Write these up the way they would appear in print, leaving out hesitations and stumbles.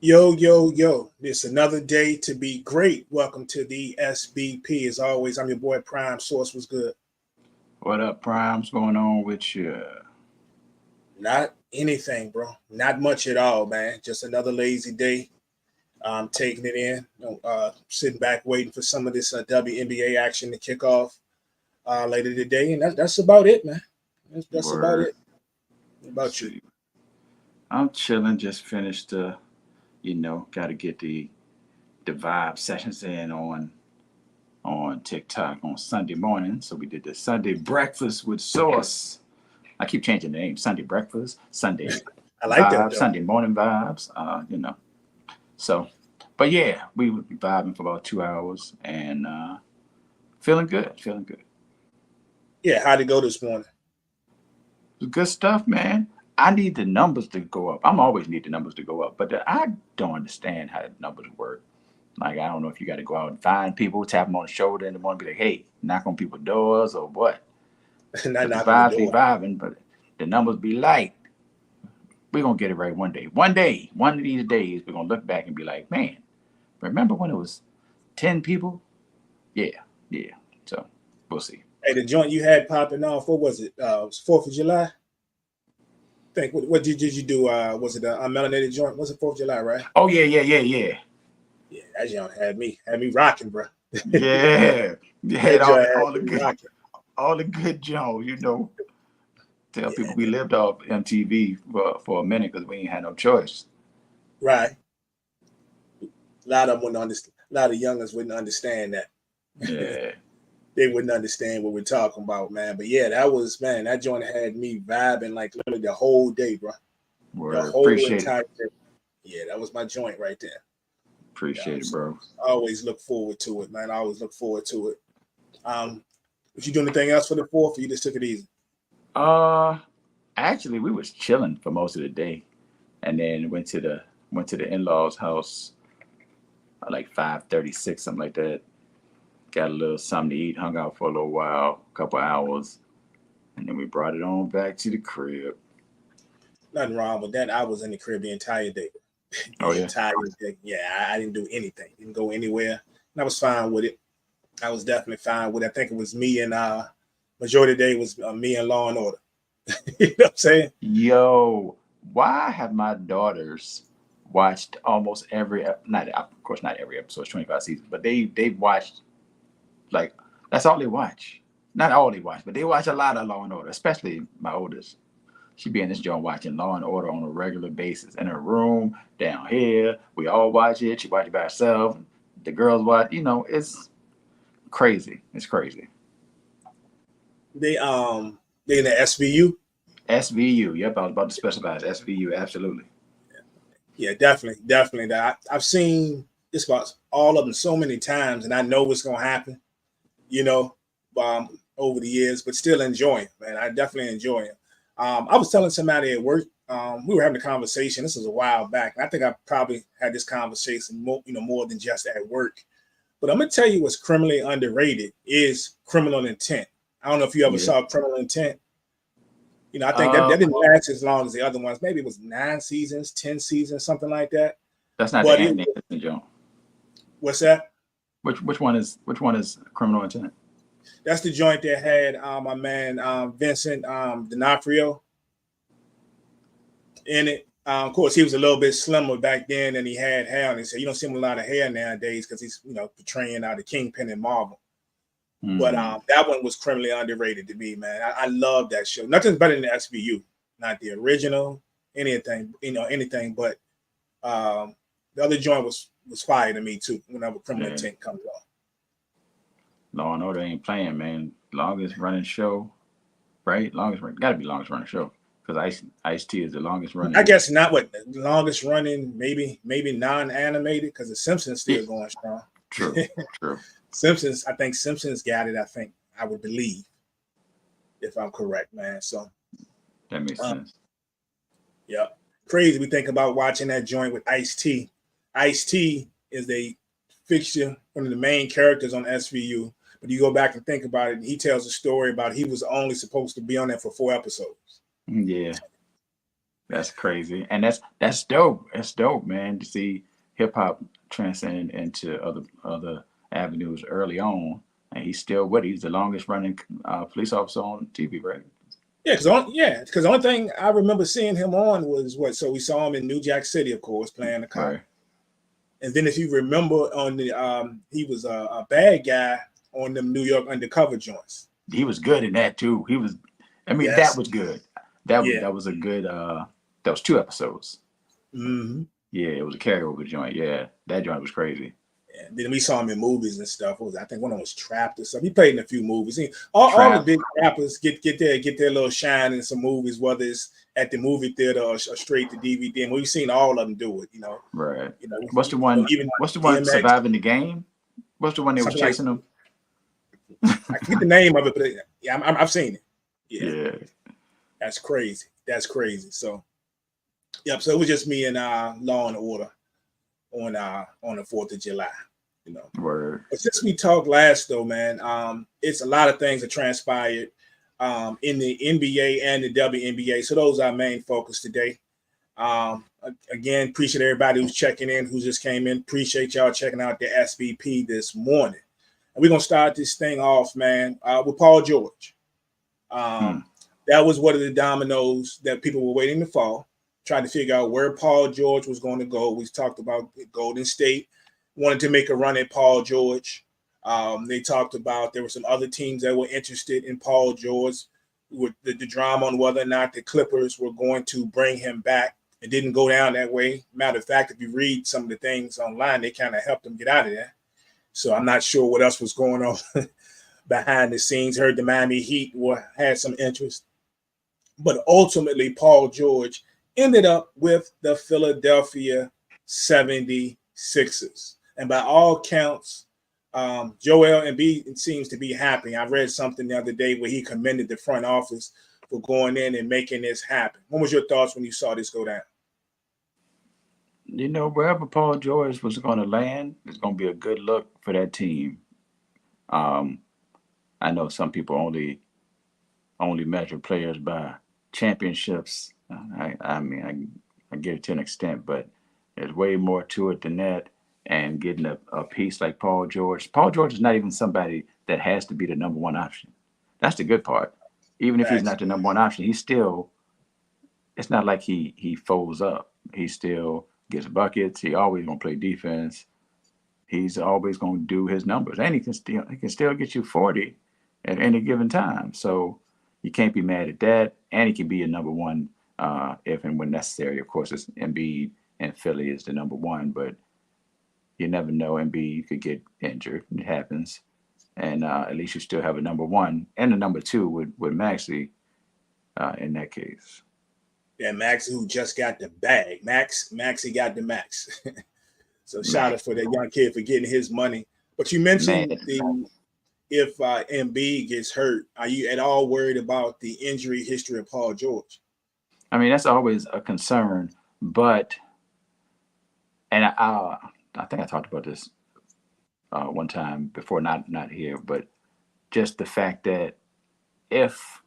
Yo, yo, yo. It's another day to be great. Welcome to the SBP. As always, I'm your boy Prime Source. Was good. What up, Prime's going on with you? Not anything, bro. Not much at all, man. Just another lazy day. Taking it in. Sitting back waiting for some of this WNBA action to kick off later today. And that's about it, man. That's about Word. it. What about you? See, I'm chilling. Just finished. Got to get the vibe sessions in on TikTok on Sunday morning. So we did the Sunday breakfast with sauce. I keep changing the name. Sunday breakfast, Sunday I like that, vibes, though. Sunday morning vibes. So, but yeah, we would be vibing for about 2 hours and feeling good. Feeling good. Yeah, how'd it go this morning? Good stuff, man. I need the numbers to go up. I'm always need the numbers to go up, but I don't understand how the numbers work. Like, I don't know if you got to go out and find people, tap them on the shoulder in the morning, be like, hey, knock on people's doors or what. Not But the knocking the vibes be door. vibing, but the numbers be light. We're going to get it right one day. One day, one of these days, we're going to look back and be like, man, remember when it was 10 people? Yeah, yeah. So we'll see. Hey, the joint you had popping off, what was it? It was 4th of July? Think what did you do? Was it a melanated joint? Was it 4th of July, right? Oh, yeah, yeah, yeah, yeah. Yeah, that joint had me rocking, bro. Yeah. You had That all joint the, had all the me good rocking. all the good Jones, Tell people Yeah, we lived off MTV for a minute because we ain't had no choice. right. A lot of them wouldn't understand. A lot of youngers wouldn't understand that. Yeah, They wouldn't understand what we're talking about, man. But yeah, that was man. That joint had me vibing like literally the whole day, bro. The word. whole Appreciate it. entire day. Yeah, that was my joint right there. Appreciate it, So bro. I always look forward to it, man. I always look forward to it. Um, was you doing anything else for the 4th, or you just took it easy? Uh, Actually, we was chilling for most of the day, and then went to the in laws' house at like 5:36, something like that. Got a little something to eat, hung out for a little while, a couple hours, and then we brought it on back to the crib. Nothing wrong with that. I was in the crib the entire day. Oh The yeah, entire day. Yeah, I didn't do anything. Didn't go anywhere. And I was fine with it. I was definitely fine with it. I think it was me and majority of the day was me and Law and Order. You know what I'm saying? yo, why have my daughters watched almost not of course not every episode, it's 25 seasons, but they've watched like that's all they watch. Not all they watch, but they watch a lot of Law and Order, especially my oldest. She be in this joint watching Law and Order on a regular basis in her room down here. We all watch it. She watch it by herself. The girls watch. It's crazy. It's crazy. They they in the SVU. SVU. Yep, I was about to specify it. SVU. Absolutely. Yeah, definitely, definitely. That I've seen just about all of them so many times, and I know what's gonna happen. You know, over the years, but still enjoying, man. I definitely enjoy it. I was telling somebody at work. We were having a conversation. This was a while back, and I think I probably had this conversation more than just at work. But I'm gonna tell you what's criminally underrated is Criminal Intent. I don't know if you ever Yeah. saw Criminal Intent. I think that Uh, didn't last as long as the other ones. Maybe it was 9 seasons, 10 seasons, something like that. that's not the But Anthony joint. what's that? Which one is Criminal Intent? That's the joint that had my man Vincent D'Onofrio in it. Of course, he was a little bit slimmer back then, and he had hair. And he said you don't see him a lot of hair nowadays because he's portraying the Kingpin in Marvel. But Hmm. that one was criminally underrated to me, man. I love that show. Nothing's better than SVU, not the original, anything. But the other joint was fire to me too. Whenever Criminal Yeah. Intent comes on, Law and Order ain't playing, man. Longest running show, right? Gotta be longest running show because Ice T is the longest I running. guess not what the longest running, maybe non-animated because the Simpsons Yeah, still going strong. true, true. Simpsons, I think Simpsons got it. I think I would believe if I'm correct, man. So, That makes um, sense. yeah, crazy. We think about watching that joint with Ice T. Ice T is a fixture, one of the main characters on SVU. But you go back and think about it, he tells a story about he was only supposed to be on there for 4 episodes. Yeah, That's crazy, and that's dope. That's dope, man. To see hip hop transcend into other avenues early on, and he's still what he's the longest running police officer on TV, right? Because the only thing I remember seeing him on was what. So we saw him in New Jack City, of course, playing the cop. Right. And then if you remember on the he was a bad guy on them New York undercover joints. He was good in that too. He was. I mean, that Yes. was good. That was Yeah. that was a good. That was 2 episodes. Mm-hmm. Yeah, it was a carryover joint. Yeah, that joint was crazy. And then we saw him in movies and stuff. What was I think one of them was Trapped or something. He played in a few movies. All the Trap. big rappers get their little shine in some movies, whether it's at the movie theater or straight to DVD. And we've seen all of them do it. Right. You know, What's the one? even What's the one? DMX, Surviving the Game. What's the one they was something like. chasing him? I forget the name of it, but yeah, I've seen it. Yeah, Yeah. that's crazy. That's crazy. So, yep. So it was just me and Law and Order on the 4th of July. Word. But since we talked last, though, man, it's a lot of things that transpired in the NBA and the WNBA. So those are our main focus today. Again, appreciate everybody who's checking in, who just came in. Appreciate y'all checking out the SVP this morning. And we're gonna start this thing off, man, with Paul George. That was one of the dominoes that people were waiting to fall, trying to figure out where Paul George was going to go. We talked about Golden State wanted to make a run at Paul George. They talked about there were some other teams that were interested in Paul George with the drama on whether or not the Clippers were going to bring him back. It didn't go down that way. Matter of fact, if you read some of the things online, they kind of helped him get out of there. So I'm not sure what else was going on behind the scenes. Heard the Miami Heat had some interest. But ultimately, Paul George ended up with the Philadelphia 76ers. And by all counts, Joel Embiid seems to be happy. I read something the other day where he commended the front office for going in and making this happen. What was your thoughts when you saw this go down? Wherever Paul George was going to land, it's going to be a good look for that team. I know some people only measure players by championships. I mean, I get it to an extent, but there's way more to it than that. And getting a piece like Paul George. Paul George is not even somebody that has to be the number one option. That's the good part. Even if he's not the number one option, he's still. It's not like he folds up. He still gets buckets. He always gonna play defense. He's always gonna do his numbers, and he can still get you 40 at any given time. So you can't be mad at that. And he can be a number one if and when necessary. Of course, it's Embiid and Philly is the number one, but you never know. Embiid could get injured. It happens, and at least you still have a number one and a number two with Maxey in that case. Yeah, Max, who just got the bag. Maxey got the max. So shout out for that young kid for getting his money. But you mentioned if Embiid gets hurt, are you at all worried about the injury history of Paul George? I mean, that's always a concern, but and I think I talked about this one time before, not here, but just the fact that if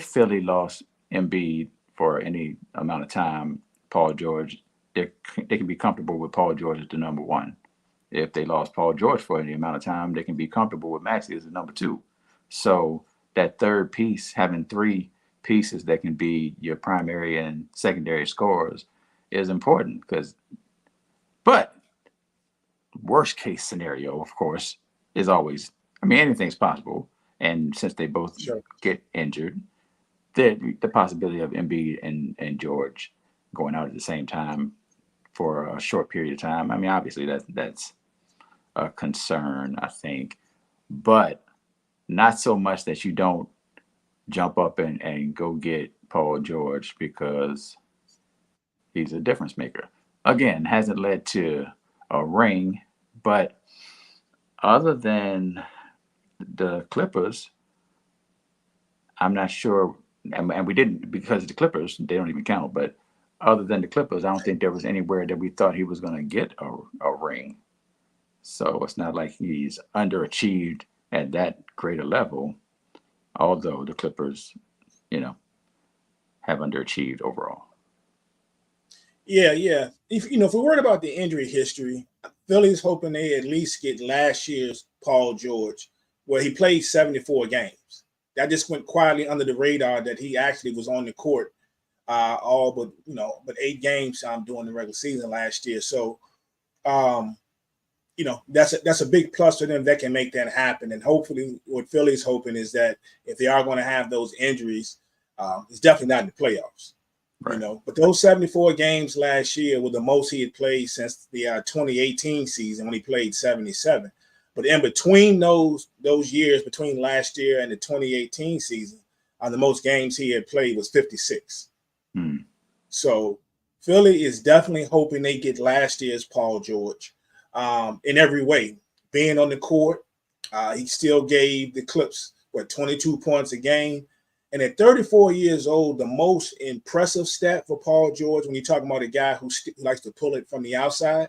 Philly lost Embiid for any amount of time, Paul George, they can be comfortable with Paul George as the number one. If they lost Paul George for any amount of time, they can be comfortable with Maxey as the number two. So that third piece, having three pieces that can be your primary and secondary scorers, is important but worst case scenario, of course, is always, I mean, anything's possible. And since they both get injured, the possibility of Embiid and George going out at the same time for a short period of time, I mean, obviously that's a concern, I think, but not so much that you don't jump up and go get Paul George because he's a difference maker. Again, hasn't led to a ring, but other than the Clippers, I'm not sure, and we didn't, because the Clippers, they don't even count, but other than the Clippers, I don't think there was anywhere that we thought he was going to get a ring. So it's not like he's underachieved at that greater level, although the Clippers, have underachieved overall. Yeah. If we're worried about the injury history, Philly's hoping they at least get last year's Paul George, where he played 74 games. That just went quietly under the radar that he actually was on the court all but 8 games during the regular season last year. So that's a big plus for them that can make that happen. And hopefully what Philly's hoping is that if they are going to have those injuries, it's definitely not in the playoffs. Right. But those 74 games last year were the most he had played since the 2018 season when he played 77. But in between those years, between last year and the 2018 season, the most games he had played was 56. So Philly is definitely hoping they get last year's Paul George in every way. Being on the court, he still gave the Clips 22 points a game. And at 34 years old, the most impressive stat for Paul George, when you're talking about a guy who likes to pull it from the outside,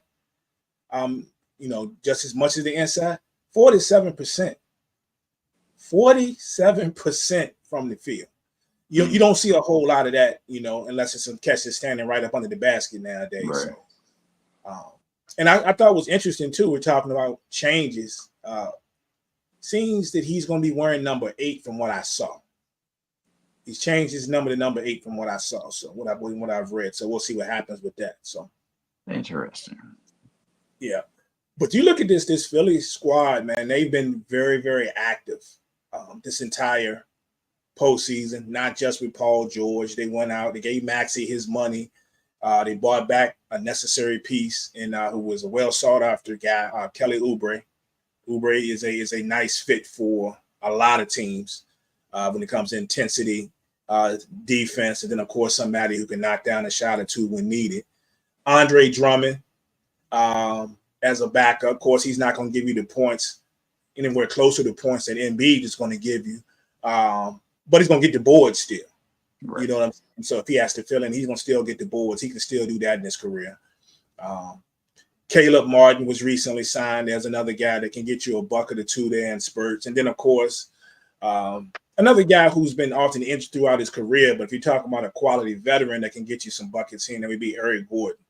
just as much as the inside, 47%. 47% from the field. You don't see a whole lot of that, unless it's some catches standing right up under the basket nowadays. Right. So, and I thought it was interesting too. We're talking about changes. Seems that he's going to be wearing number 8 from what I saw. He's changed his number to number 8 from what I saw. So what I've read. So we'll see what happens with that. So interesting. Yeah, but you look at this Philly squad, man. They've been very, very active this entire postseason. Not just with Paul George. They went out. They gave Maxey his money. They bought back a necessary piece, and who was a well sought after guy, Kelly Oubre. Oubre is a nice fit for a lot of teams when it comes to intensity, defense, and then of course somebody who can knock down a shot or two when needed. Andre Drummond as a backup. Of course, he's not going to give you the points anywhere closer to points that Embiid is going to give you, but he's going to get the boards still. Right. You know what I'm saying? So if he has to fill in, he's going to still get the boards. He can still do that in his career. Caleb Martin was recently signed as another guy that can get you a bucket or two there in spurts. And then, of course, another guy who's been often injured throughout his career, but if you're talking about a quality veteran that can get you some buckets here, that would be Eric Gordon.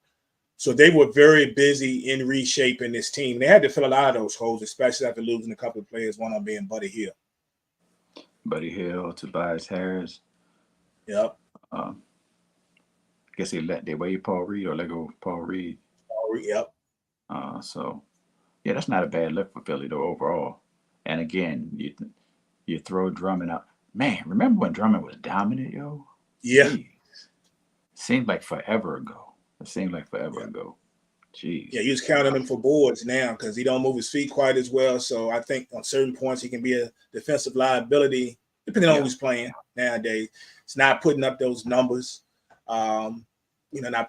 So they were very busy in reshaping this team. They had to fill a lot of those holes, especially after losing a couple of players, one of them being Buddy Hield. Buddy Hield, Tobias Harris. Yep. I guess they waive Paul Reed or let go Paul Reed. Yep. So, yeah, that's not a bad look for Philly, though, overall. And again, you throw Drummond out. Man, remember when Drummond was dominant, yo? Yeah. Jeez. Seemed like forever ago. It seemed like forever ago. Jeez. Yeah, he was counting him for boards now because he don't move his feet quite as well. So I think on certain points he can be a defensive liability, depending on who's playing nowadays. It's not putting up those numbers, not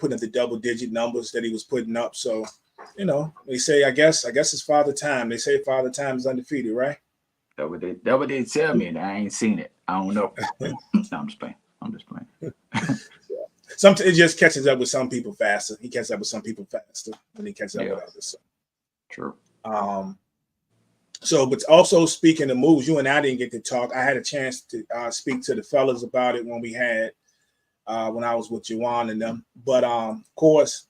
putting up the double-digit numbers that he was putting up. So, they say, I guess it's Father Time. They say Father Time is undefeated, right? That what they tell me, and I ain't seen it. I don't know. No, I'm just playing. It just catches up with some people faster. He catches up with some people faster than he catches up with others. So. True. But also speaking of moves, you and I didn't get to talk. I had a chance to speak to the fellas about it when I was with Juwan and them. But of course,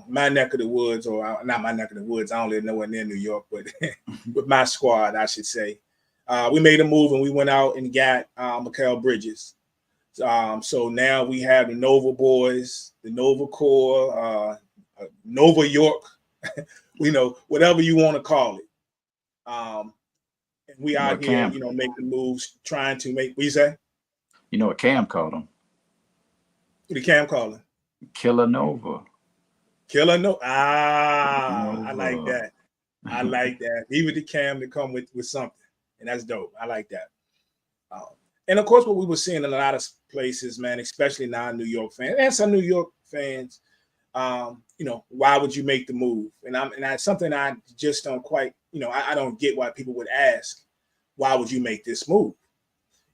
my neck of the woods, or not my neck of the woods, I don't live nowhere near New York, but with my squad, I should say, we made a move and we went out and got Mikal Bridges. So now we have the Nova boys, the Nova Core, Nova York, whatever you want to call it. And we out here, making moves, trying to make. What you say? You know what Cam called him? What did Cam call him? Killer Nova. Killer Nova. I like that. I like that. Even the Cam to come with something, and that's dope. I like that. And of course, what we were seeing in a lot of places, man, especially non-New York fans and some New York fans, why would you make the move? And that's something I just don't quite, I don't get why people would ask, why would you make this move?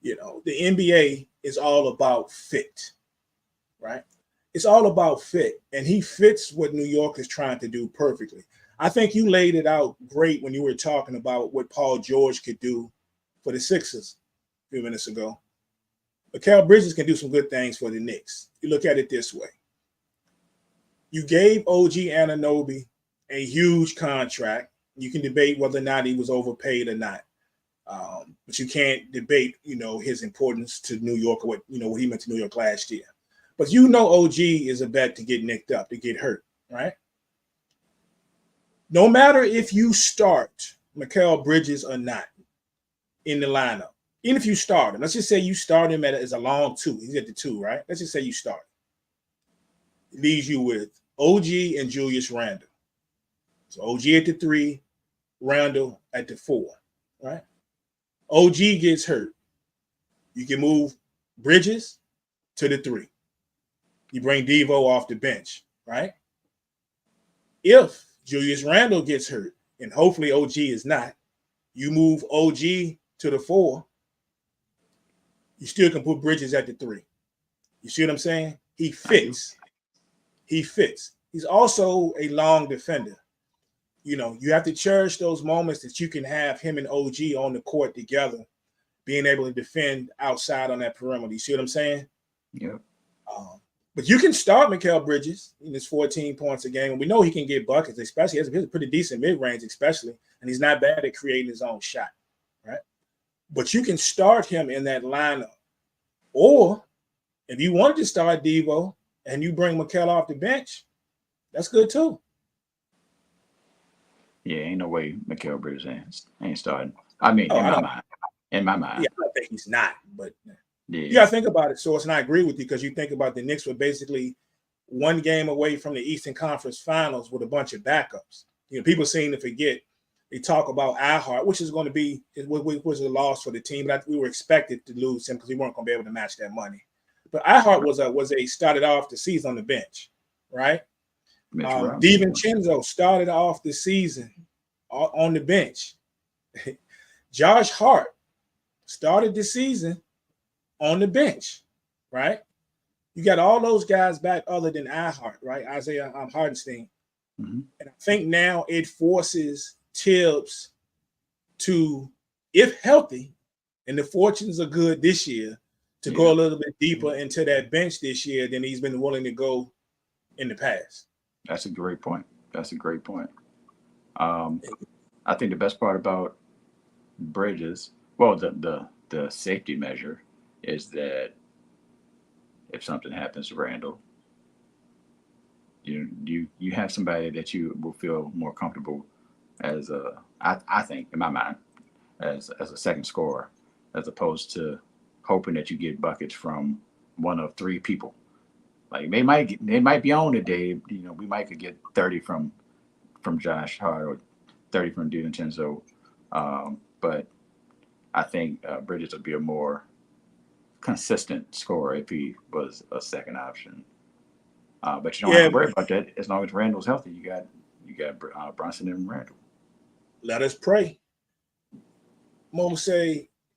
The NBA is all about fit, right? It's all about fit, and he fits what New York is trying to do perfectly. I think you laid it out great when you were talking about what Paul George could do for the Sixers a few minutes ago. Mikal Bridges can do some good things for the Knicks. You look at it this way. You gave OG Anunoby a huge contract. You can debate whether or not he was overpaid or not. But you can't debate, his importance to New York or what he meant to New York last year. But OG is a bet to get nicked up, to get hurt, right? No matter if you start Mikal Bridges or not in the lineup, even if you start him, let's just say you start him as a long 2. He's at the 2, right? Let's just say you start. It leaves you with OG and Julius Randle. So OG at the 3, Randle at the 4, right? OG gets hurt. You can move Bridges to the 3. You bring Devo off the bench, right? If Julius Randle gets hurt, and hopefully OG is not, you move OG to the 4. You still can put Bridges at the 3. You see what I'm saying? He fits. He fits. He's also a long defender. You have to cherish those moments that you can have him and OG on the court together, being able to defend outside on that perimeter. You see what I'm saying? Yeah. But you can start Mikal Bridges in his 14 points a game. And we know he can get buckets, especially. He has a pretty decent mid-range, especially. And he's not bad at creating his own shot, right? But you can start him in that lineup. Or if you wanted to start Devo and you bring Mikal off the bench, that's good too. Yeah, ain't no way Mikal Bridges ain't starting. I mean, in my mind. Yeah, I don't think he's not, but yeah. You got to think about it, Source, and I agree with you because you think about the Knicks were basically one game away from the Eastern Conference Finals with a bunch of backups. People seem to forget. They talk about iHeart, which is going to be was a loss for the team, but we were expected to lose him because we weren't going to be able to match that money. But iHeart was started off the season on the bench, right? DiVincenzo started off the season on the bench. Josh Hart started the season on the bench, right? You got all those guys back other than iHeart, right? Isaiah Hartenstein. Mm-hmm. And I think now it forces Tibbs to, if healthy, and the fortunes are good this year, to go a little bit deeper into that bench this year than he's been willing to go in the past. That's a great point. I think the best part about Bridges, well, the safety measure is that if something happens to Randle, you have somebody that you will feel more comfortable as I think in my mind as a second scorer, as opposed to hoping that you get buckets from one of 3 people. Like they might be on today. We might could get 30 from Josh Hart or 30 from DiVincenzo, but I think Bridges would be a more consistent scorer if he was a second option. But you don't have to worry about that as long as Randle's healthy. You got Brunson and Randle. Let us pray. Mo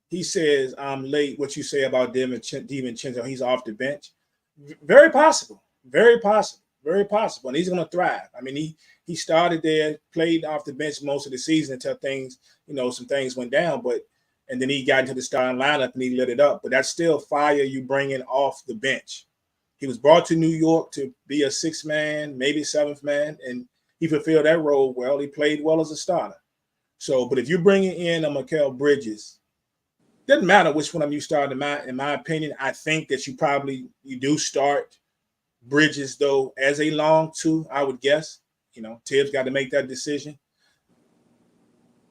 he says, I'm late. What you say about DiVincenzo, he's off the bench. Very possible. Very possible. Very possible. And he's going to thrive. I mean, he started there, played off the bench most of the season until things, some things went down. And then he got into the starting lineup and he lit it up. But that's still fire you bringing off the bench. He was brought to New York to be a 6th man, maybe 7th man, and he fulfilled that role well. He played well as a starter. So, but if you're bringing in a Mikal Bridges, doesn't matter which one of you start. In my opinion, I think that you do start Bridges though as a long 2. I would guess. Tibbs got to make that decision.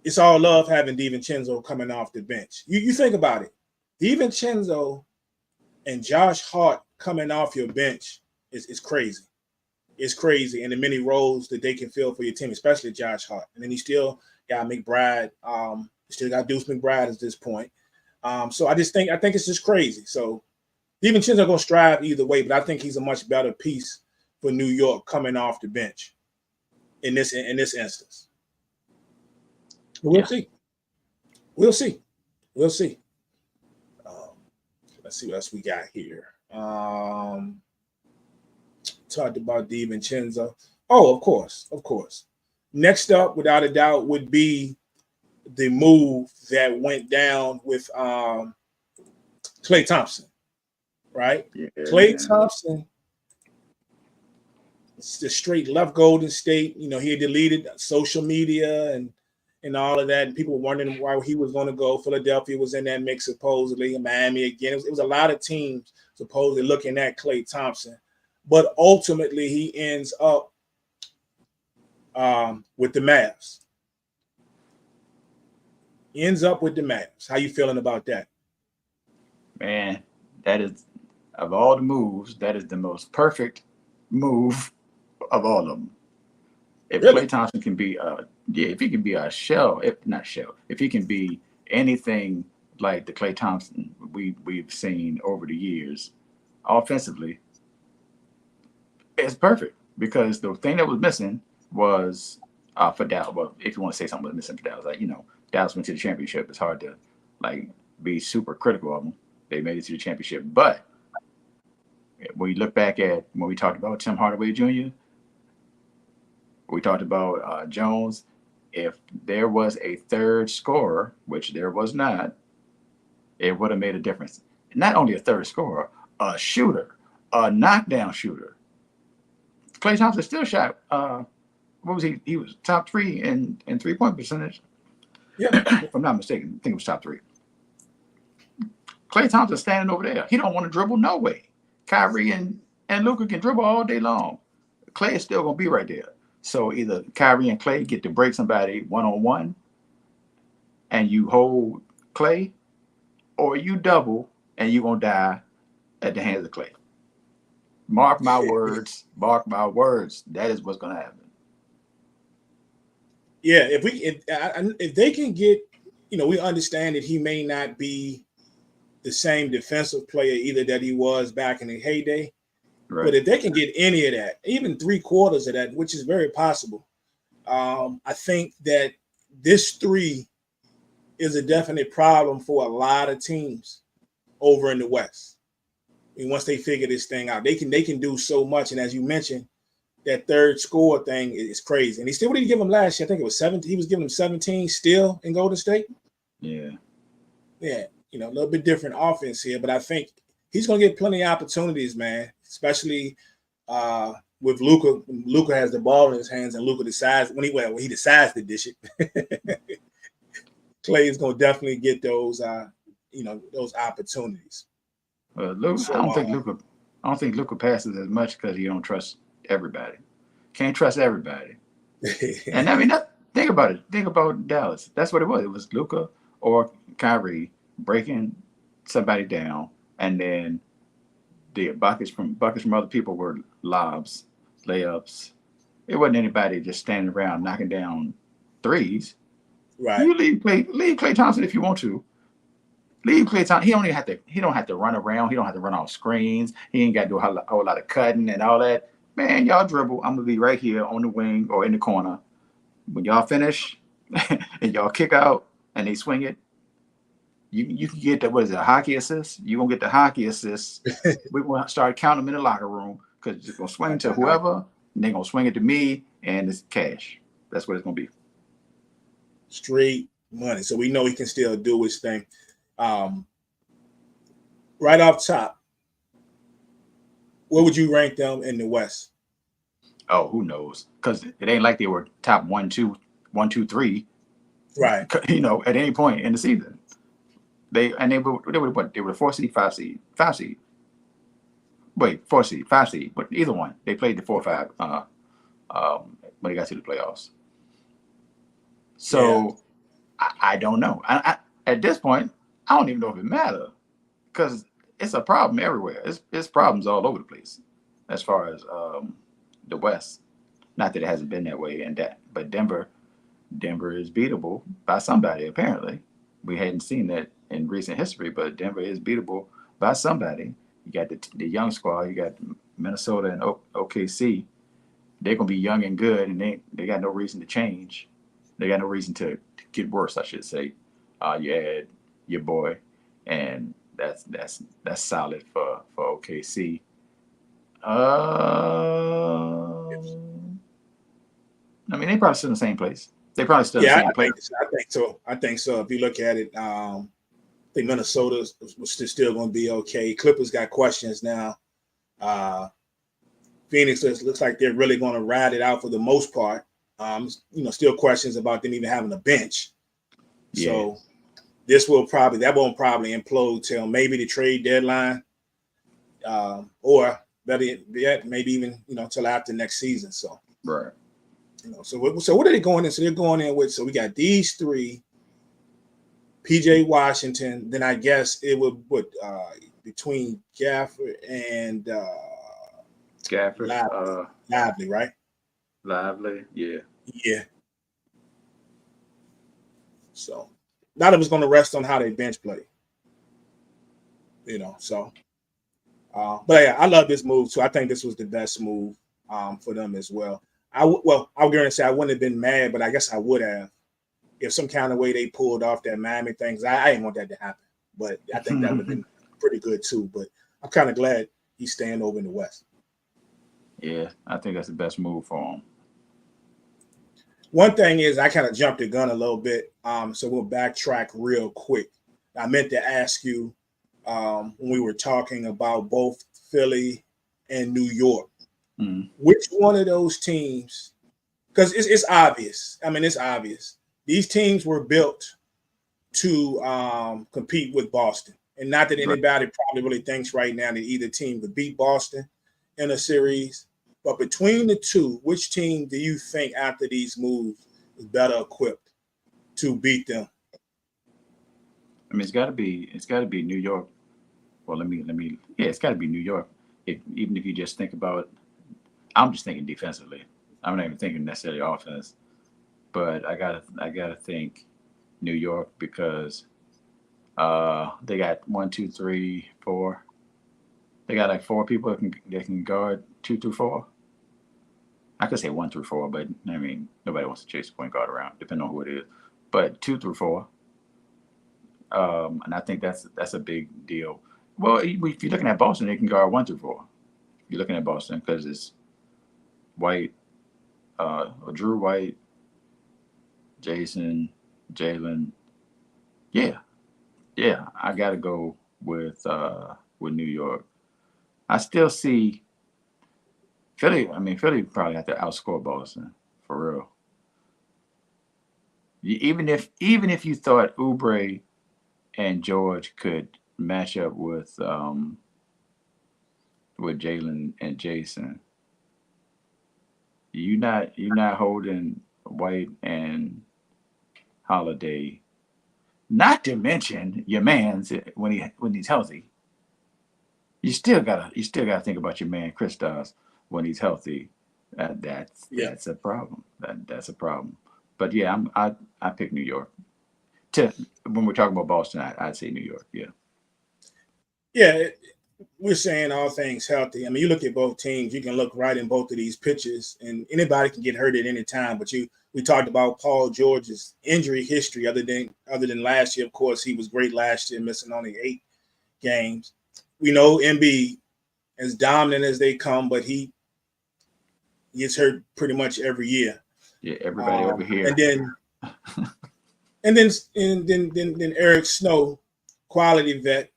It's all love having DiVincenzo coming off the bench. You think about it, DiVincenzo and Josh Hart coming off your bench is crazy. It's crazy, and the many roles that they can fill for your team, especially Josh Hart. And then you still got McBride. Still got Deuce McBride at this point. So I think it's just crazy. So DiVincenzo gonna strive either way, but I think he's a much better piece for New York coming off the bench in this instance. But we'll see. We'll see. Let's see what else we got here. Talked about DiVincenzo. Oh, of course. Next up, without a doubt, would be the move that went down with Klay Thompson. right? Yeah, Klay man. Thompson, it's the straight left Golden State. You know, he had deleted social media and all of that. And people were wondering why he was going to go. Philadelphia was in that mix supposedly. Miami again. It was a lot of teams supposedly looking at Klay Thompson, but ultimately he ends up with the Mavs. He ends up with the Mavs. How you feeling about that? Man, that is, of all the moves, that is the most perfect move of all of them. If Really? Klay Thompson can be yeah, if he can be a shell, if not shell, if he can be anything like the Klay Thompson we've seen over the years, offensively, it's perfect. Because the thing that was missing was for Dallas. Well, if you want to say something was missing for Dallas, like Dallas went to the championship. It's hard to like be super critical of them. They made it to the championship, but when you look back at when we talked about Tim Hardaway Jr., we talked about Jones. If there was a third scorer, which there was not, it would have made a difference. Not only a third scorer, a shooter, a knockdown shooter. Klay Thompson still shot. What was he? He was top 3 in 3-point percentage. Yeah. If I'm not mistaken, I think it was top 3. Klay Thompson standing over there. He don't want to dribble no way. Kyrie and Luka can dribble all day long. Klay is still gonna be right there. So either Kyrie and Klay get to break somebody one-on-one and you hold Klay, or you double and you're gonna die at the hands of Klay. Mark my words, mark my words. That is what's gonna happen. Yeah, if they can get, we understand that he may not be the same defensive player either that he was back in the heyday. Right. But if they can get any of that, even 3/4 of that, which is very possible, I think that this 3 is a definite problem for a lot of teams over in the West. I mean, once they figure this thing out, they can do so much. And as you mentioned, that third score thing is crazy. And what did he give him last year? I think it was 17. He was giving him 17 still in Golden State. Yeah. Yeah. A little bit different offense here, but I think he's going to get plenty of opportunities, man, especially with Luka. Luka has the ball in his hands, and Luka decides when he decides to dish it. Klay is going to definitely get those, those opportunities. Luka, So, I don't think Luka passes as much because he don't trust everybody. Can't trust everybody. And I mean, think about it. Think about Dallas. That's what it was. It was Luka or Kyrie breaking somebody down, and then the buckets from other people were lobs, layups. It wasn't anybody just standing around knocking down threes. right. You leave Klay Thompson if you want to. Leave Klay Thompson. He don't have to run around. He don't have to run off screens. He ain't got to do a whole lot of cutting and all that. Man, y'all dribble. I'm gonna be right here on the wing or in the corner. When y'all finish and y'all kick out and they swing it, you can get a hockey assist? You're going to get the hockey assist. We're going to start counting them in the locker room because it's going to swing to whoever, and they're going to swing it to me, and it's cash. That's what it's going to be. Straight money. So we know he can still do his thing. Right off top, where would you rank them in the West? Oh, who knows? Because it ain't like they were top 1, 2, 3. Right. At any point in the season. They were what? They were 4 seed, 5 seed, 5 seed. Wait, 4 seed, 5 seed. But either one, they played the 4 or 5 when they got to the playoffs. So yeah. I don't know. I at this point, I don't even know if it matters because it's a problem everywhere. It's problems all over the place as far as the West. Not that it hasn't been that way, but Denver is beatable by somebody. Apparently, we hadn't seen that in recent history, but Denver is beatable by somebody. You got the young squad. You got Minnesota and OKC. They're gonna be young and good, and they got no reason to change. They got no reason to get worse, I should say. You add your boy, and that's solid for OKC. I mean, they probably still in the same place. They probably still in the same place. I think so. If you look at it, think Minnesota was still going to be okay. Clippers got questions now. Phoenix looks like they're really going to ride it out for the most part. Still questions about them even having a bench. Yeah. So that won't probably implode till maybe the trade deadline, or better yet, maybe even till after next season. So right. So what are they going in? So they're going in with. So we got these three. PJ Washington. Then I guess it would put between Gafford and Lively, right? Lively, yeah. Yeah. So a lot of it's going to rest on how they bench play. So. But yeah, I love this move too. I think this was the best move for them as well. I was going to say I wouldn't have been mad, but I guess I would have if some kind of way they pulled off that Miami thing. I didn't want that to happen, but I think that would have been pretty good too. But I'm kind of glad he's staying over in the West. Yeah, I think that's the best move for him. One thing is I kind of jumped the gun a little bit, so we'll backtrack real quick. I meant to ask you when we were talking about both Philly and New York, which one of those teams, because it's obvious. I mean, it's obvious. These teams were built to compete with Boston. And not that anybody probably really thinks right now that either team could beat Boston in a series. But between the two, which team do you think after these moves is better equipped to beat them? I mean, it's got to be New York. Well, it's got to be New York. Even if you just think about, I'm just thinking defensively. I'm not even thinking necessarily offense. But I gotta think New York because they got 1, 2, 3, 4. They got like 4 people that can guard 2 through 4. I could say 1 through 4, but I mean nobody wants to chase a point guard around, depending on who it is. But 2 through 4, and I think that's a big deal. Well, if you're looking at Boston, they can guard 1 through 4. If you're looking at Boston because it's White, Drew White, Jason, Jalen. Yeah, I gotta go with New York. I still see Philly. I mean, Philly probably have to outscore Boston for real. Even if you thought Oubre and George could match up with Jalen and Jason, you're not holding White and Holiday. Not to mention your man's when he's healthy. You still gotta think about your man Kristaps when he's healthy. That's a problem. That's a problem. But yeah, I pick New York. When we're talking about Boston, I'd say New York. Yeah. Yeah, we're saying all things healthy. I mean, you look at both teams. You can look right in both of these pitches, and anybody can get hurt at any time. But we talked about Paul George's injury history. Other than last year, of course, he was great last year, missing only 8 games. We know Embiid, as dominant as they come, but he gets hurt pretty much every year. Yeah, everybody over here. And then Eric Snow, quality vet,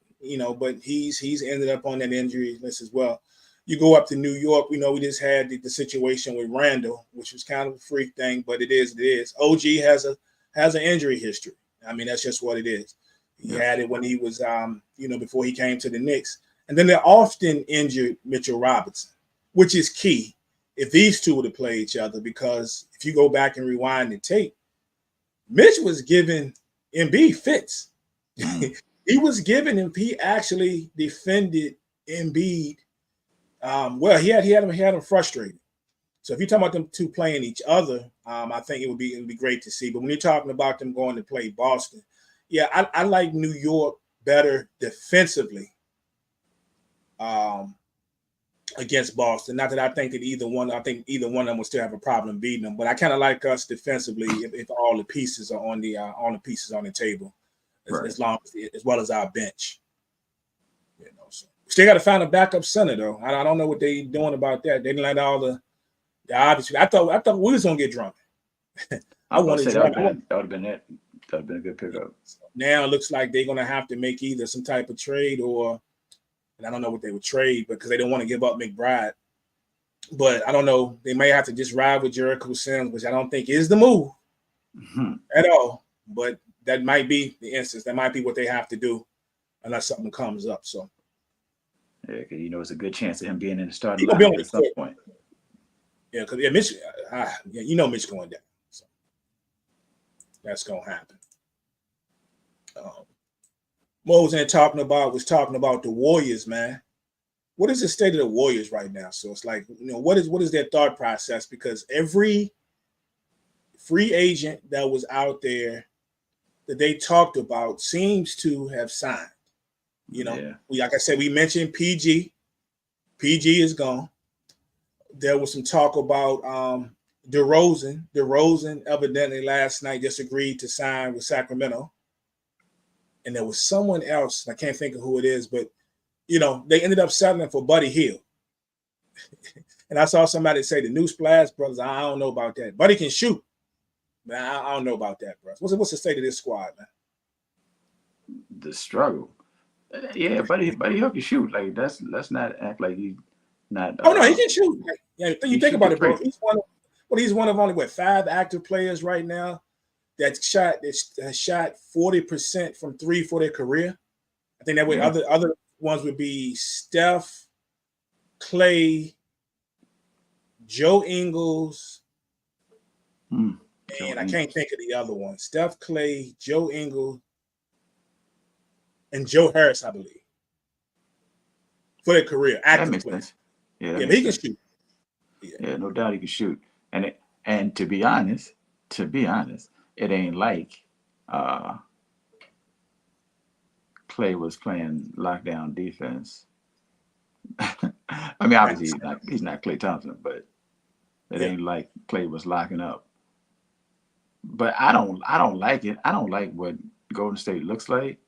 but he's ended up on that injury list as well. You go up to New York, we just had the situation with Randall, which was kind of a freak thing, but it is. OG has an injury history. I mean, that's just what it is. He had it when he was, before he came to the Knicks. And then they're often injured Mitchell Robinson, which is key if these two were to play each other, because if you go back and rewind the tape, Mitch was giving Embiid fits. He was giving him. He actually defended Embiid. He had him frustrated. So if you're talking about them two playing each other, I think it would be great to see. But when you're talking about them going to play Boston, I like New York better defensively against Boston. Not that I think that either one of them will still have a problem beating them, but I kind of like us defensively if all the pieces are on the table, as well as our bench. So still got to find a backup center though. I don't know what they doing about that. They didn't let all the obviously. I thought we was gonna get drunk. I wanted to say that would have been it. That'd been a good pickup. Now it looks like they're going to have to make either some type of trade or, and I don't know what they would trade, because they don't want to give up McBride. But I don't know. They may have to just ride with Jericho Sims, which I don't think is the move at all. But that might be the instance. That might be what they have to do unless something comes up. So, yeah, because it's a good chance of him being in the starting lineup at some point. Yeah, because Mitch, Mitch going down. So that's going to happen. Mo was talking about the Warriors, man. What is the state of the Warriors right now? So it's like, what is their thought process? Because every free agent that was out there that they talked about seems to have signed. Like I said, we mentioned PG. PG is gone. There was some talk about DeRozan. DeRozan evidently last night just agreed to sign with Sacramento. And there was someone else, I can't think of who it is, but they ended up settling for Buddy Hield. And I saw somebody say the new Splash Brothers. I don't know about that. Buddy can shoot. Man, I don't know about that, bro. What's the state of this squad, man? The struggle. Yeah, Buddy Hield can shoot. Like, let's not act like he's not. Oh no, he can shoot. Like, you think about it, bro. He's one of only 5 active players right now that shot 40% from 3 for their career. I think that way other ones would be Steph, Klay, Joe Ingles, and I can't think of the other one. Steph, Klay, Joe Ingles, and Joe Harris, I believe, for their career. Active that makes players. sense. Yeah, but he can shoot. Yeah, no doubt he can shoot. And to be honest, it ain't like Klay was playing lockdown defense. I mean, obviously he's not Klay Thompson, but it ain't like Klay was locking up. But I don't like it. I don't like what Golden State looks like.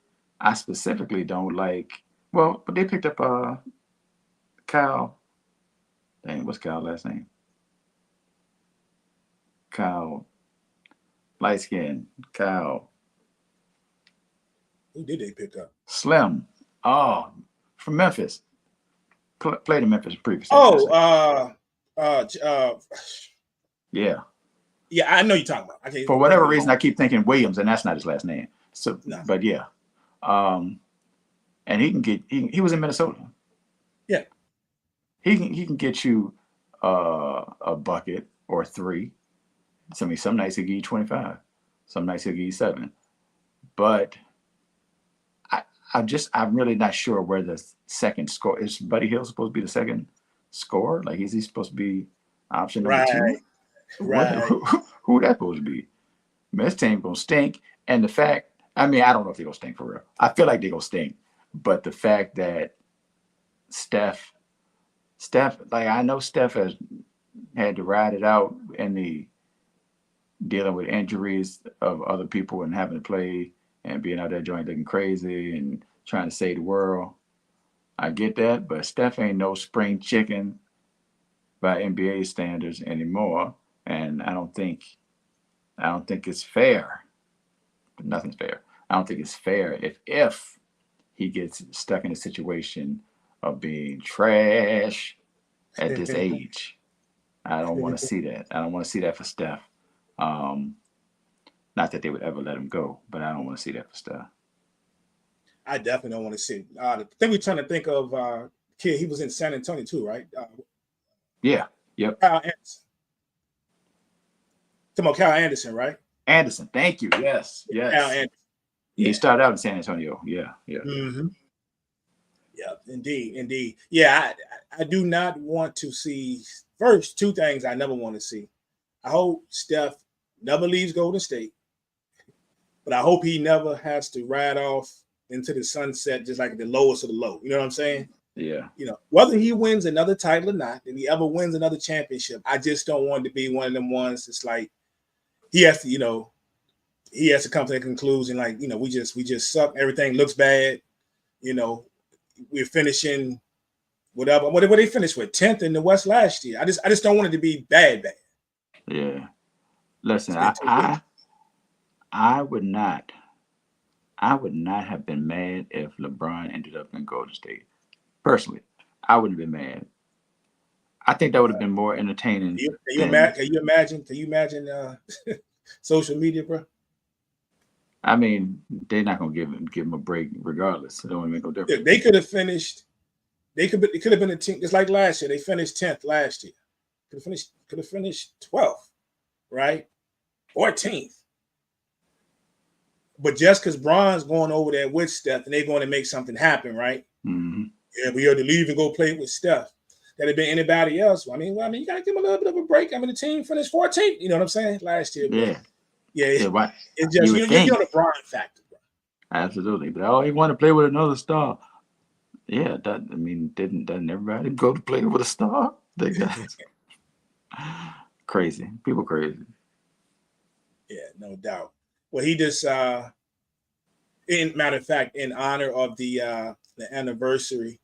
I specifically don't like. Well, but they picked up Kyle. Dang, what's Kyle's last name? Kyle, light skin. Kyle. Who did they pick up? Slim. Oh, from Memphis. Played in Memphis previously. Yeah. Yeah, I know you're talking about. For whatever reason, I keep thinking Williams, and that's not his last name. So, no. But yeah. And he was in Minnesota. Yeah. He can get you a bucket or 3. Some nights he'll give you 25. Some nights he'll give you 7. But I'm really not sure where the second score is. Buddy Hield supposed to be the second scorer? Like, is he supposed to be option number 2? Right. Who that supposed to be? Man, this team gonna stink. And the fact, I don't know if they're gonna stink for real. I feel like they're gonna stink. But the fact that Steph, like, I know Steph has had to ride it out in the dealing with injuries of other people and having to play and being out there joint looking crazy and trying to save the world. I get that, but Steph ain't no spring chicken by NBA standards anymore. And I don't think it's fair. Nothing's fair. I don't think it's fair if he gets stuck in a situation of being trash at this age. I don't want to see that. I don't want to see that for Steph. Not that they would ever let him go, but I don't want to see that for Steph. I definitely don't want to see. I think we're trying to think of kid. He was in San Antonio too, right? Yeah. Yep. Kyle Anderson. Talking about Kyle Anderson, right? Anderson. Thank you. Yes. Kyle Anderson. Yeah. He started out in San Antonio. Yeah. Mm-hmm. Yeah, indeed. Yeah, I do not want to see. First, 2 things I never want to see. I hope Steph never leaves Golden State, but I hope he never has to ride off into the sunset just like the lowest of the low. You know what I'm saying? Yeah. Whether he wins another title or not, if he ever wins another championship, I just don't want to be one of them ones that's like he has to come to the conclusion like, we just suck. Everything looks bad. We're finishing whatever. What did they finish with? 10th in the West last year. I just don't want it to be bad. Yeah. Listen, I would not. I would not have been mad if LeBron ended up in Golden State. Personally, I wouldn't have been mad. I think that would have been more entertaining than. Can you imagine? Can you imagine social media, bro? I mean, they're not gonna give him a break regardless. It don't make no Yeah, difference. they could have finished. It could have been a team just like last year. They finished 10th last year. Could have finished 12th, right? 14th. But just because Bron's going over there with Steph and they're going to make something happen, right? Mm-hmm. Yeah, we had to leave and go play with Steph. That'd have been anybody else. I mean, you gotta give them a little bit of a break. I mean, the team finished 14th. You know what I'm saying? Last year, but Yeah, yeah, why? it's You just would you think know the Bron factor, bro. absolutely, but oh, he want to play with another star. Yeah, that I mean, doesn't everybody go to play with a star? They got crazy people, crazy. Yeah, no doubt. Well, he just in matter of fact, in honor of the anniversary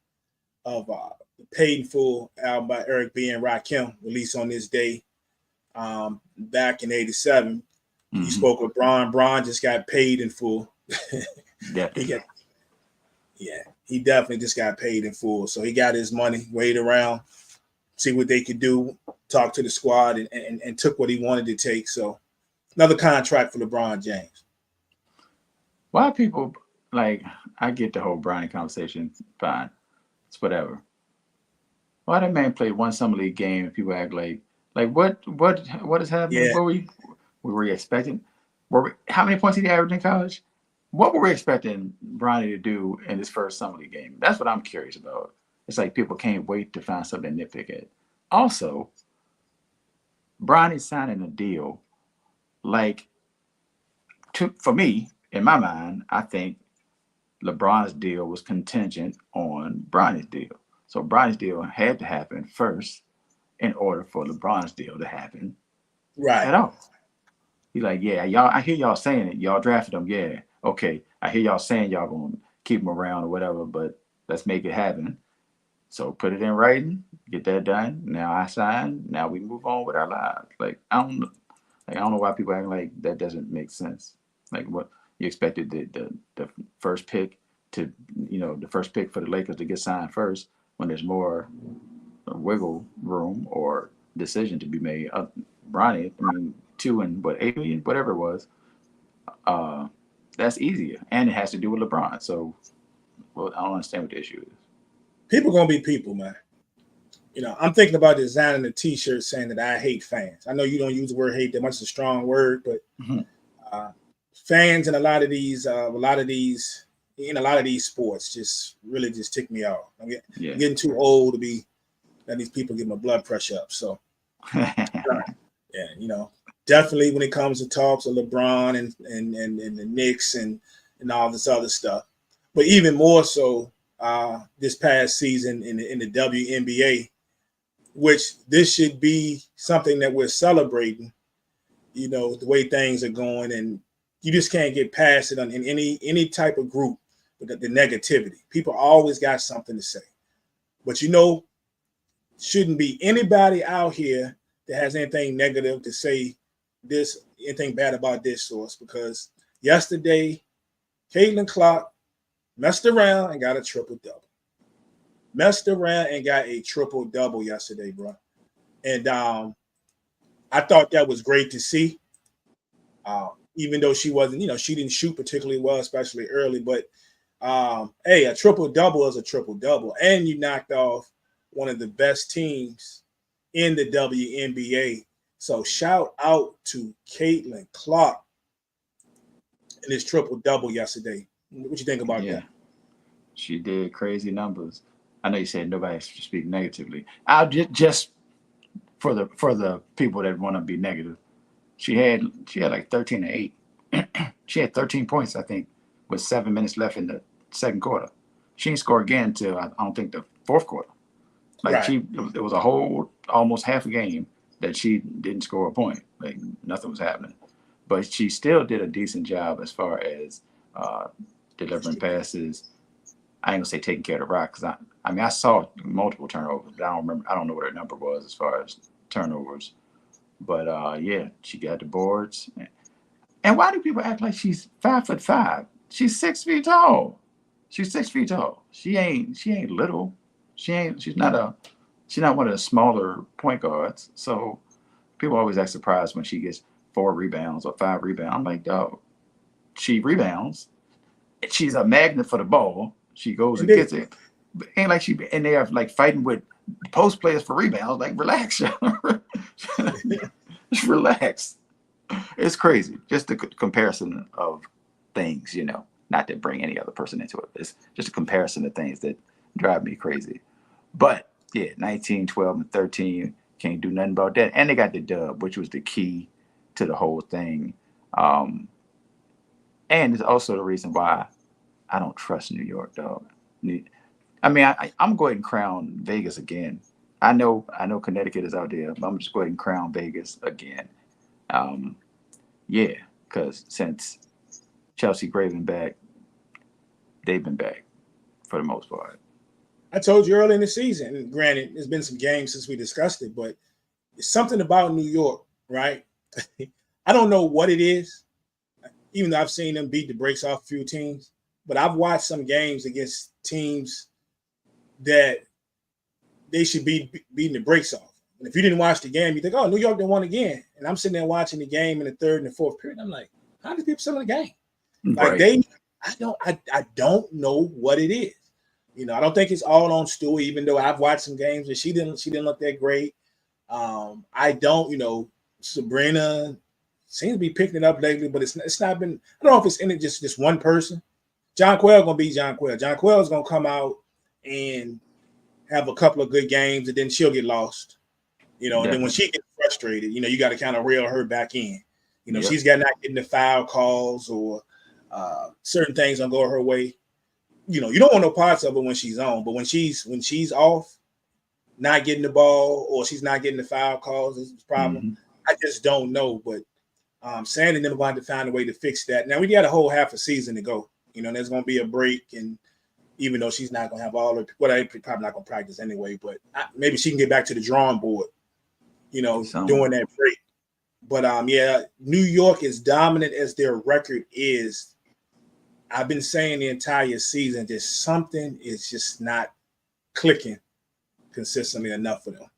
of the Paid in Full album by Eric B. and Rakim, released on this day back in '87. He Mm-hmm. spoke with Bron. Bron just got paid in full. he Definitely. got Yeah, he definitely just got paid in full. So he got his money, waited around, see what they could do, talk to the squad, and took what he wanted to take. So another contract for LeBron James. Why people like? I get the whole Bronny conversation. Fine, it's whatever. Why that man played one summer league game and people act like what is happening? Yeah, What were we expecting? How many points did he average in college? What were we expecting Bronny to do in his first summer league game? That's what I'm curious about. It's like people can't wait to find something to nitpick at. Also, Bronny signing a deal like for me in my mind, I think LeBron's deal was contingent on Bronny's deal. So Bronny's deal had to happen first in order for LeBron's deal to happen right. at all. He's like, yeah, y'all. I hear y'all saying it. Y'all drafted him. Yeah, okay. I hear y'all saying y'all gonna keep him around or whatever, but let's make it happen. So put it in writing. Get that done. Now I sign. Now we move on with our lives. Like I don't know why people act like that doesn't make sense. Like what you expected the first pick to the first pick for the Lakers to get signed first when there's more wiggle room or decision to be made. Bronny, I mean, 2 and 8 million, whatever it was. Uh, that's easier, and it has to do with LeBron. So, well, I don't understand what the issue is. People gonna be people, man. I'm thinking about designing a T-shirt saying that I hate fans. I know you don't use the word hate that much; it's a strong word, but Mm-hmm. fans in a lot of these sports just really just tick me off. I'm getting too old to be letting these people get my blood pressure up. So, yeah, definitely when it comes to talks of LeBron and the Knicks and all this other stuff, but even more so this past season in the WNBA, which this should be something that we're celebrating. The way things are going, and you just can't get past it in any type of group with the negativity. People always got something to say, but shouldn't be anybody out here that has anything negative to say anything bad about this source, because yesterday Caitlin Clark messed around and got a triple-double. Messed around and got a triple-double yesterday, bro. And I thought that was great to see. Even though she wasn't, she didn't shoot particularly well, especially early. But hey, a triple-double is a triple-double. And you knocked off one of the best teams in the WNBA. So shout out to Caitlin Clark in this triple-double yesterday. What you think about that? She did crazy numbers. I know you said nobody should speak negatively. I'll just for the people that want to be negative. She had like 13 and 8. She had 13 points, I think, with 7 minutes left in the second quarter. She didn't score again until I don't think the fourth quarter. Like Right. it was a whole almost half a game that she didn't score a point. Like nothing was happening, but she still did a decent job as far as uh, delivering passes. I ain't gonna say taking care of the rock because I mean I saw multiple turnovers, but I don't remember. I don't know what her number was as far as turnovers. But yeah, she got the boards. And why do people act like she's 5'5"? She's 6 feet tall. She's 6 feet tall. She ain't little. She's not one of the smaller point guards. So people always act surprised when she gets 4 rebounds or 5 rebounds. I'm like, dog, she rebounds. She's a magnet for the ball. She goes and gets it. Ain't like and they are like fighting with post players for rebounds. Like, relax, just relax. It's crazy. Just the comparison of things, not to bring any other person into it. It's just a comparison of things that drive me crazy. But yeah, 19, 12, and 13 can't do nothing about that. And they got the dub, which was the key to the whole thing. And it's also the reason why I don't trust New York, dog. I mean, I'm going to crown Vegas again. I know Connecticut is out there, but I'm just going to crown Vegas again. Yeah, because since Chelsea Gray been back, they've been back for the most part. I told you early in the season, and granted, there's been some games since we discussed it, but it's something about New York, right? I don't know what it is, even though I've seen them beat the brakes off a few teams, but I've watched some games against teams that they should be beating the brakes off. And if you didn't watch the game, you think, oh, New York done won again. And I'm sitting there watching the game in the third and the fourth period. I'm like, how do people still in the game? Like I don't know what it is. I don't think it's all on Stewie, even though I've watched some games and she didn't look that great. I don't, Sabrina seems to be picking it up lately, but it's not been. I don't know if it's in it just one person. John Quell gonna be John Quell. John Quell is gonna come out and have a couple of good games, and then she'll get lost. And then when she gets frustrated, you got to kind of reel her back in. She's got not getting the foul calls or certain things don't go her way. You don't want no parts of it when she's on, but when she's off, not getting the ball or she's not getting the foul calls is a problem. Mm-hmm. I just don't know, but Sandy and them going to find a way to fix that. Now we got a whole half a season to go. There's going to be a break, and even though she's not going to have all of they're probably not going to practice anyway, but maybe she can get back to the drawing board, during that break. But New York, is dominant as their record is. I've been saying the entire season, just something is just not clicking consistently enough for them.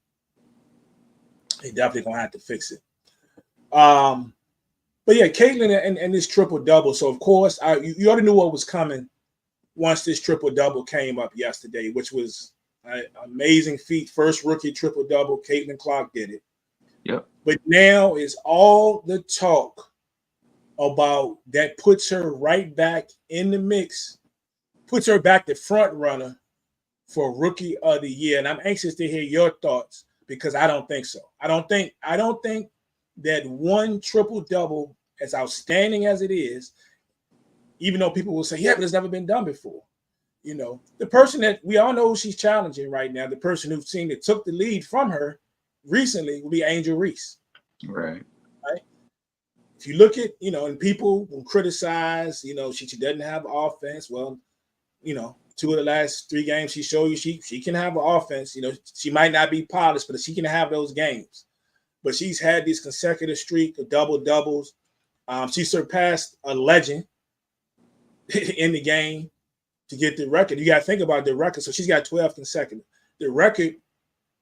They definitely going to have to fix it. But yeah, Caitlin and this triple-double. So, of course, you already knew what was coming once this triple-double came up yesterday, which was an amazing feat. First rookie triple-double. Caitlin Clark did it. Yep. But now is all the talk about that puts her right back in the mix, puts her back the front runner for Rookie of the Year. And I'm anxious to hear your thoughts because I don't think so. I don't think that one triple-double, as outstanding as it is, even though people will say, yeah, but it's never been done before. The person that we all know she's challenging right now, the person who's seen that took the lead from her recently will be Angel Reese. Right. If you look at, and people will criticize, she doesn't have offense. Well, 2 of the last 3 games she showed you she can have an offense. She might not be polished, but she can have those games. But she's had this consecutive streak of double-doubles. She surpassed a legend in the game to get the record. You got to think about the record. So she's got 12 consecutive. The record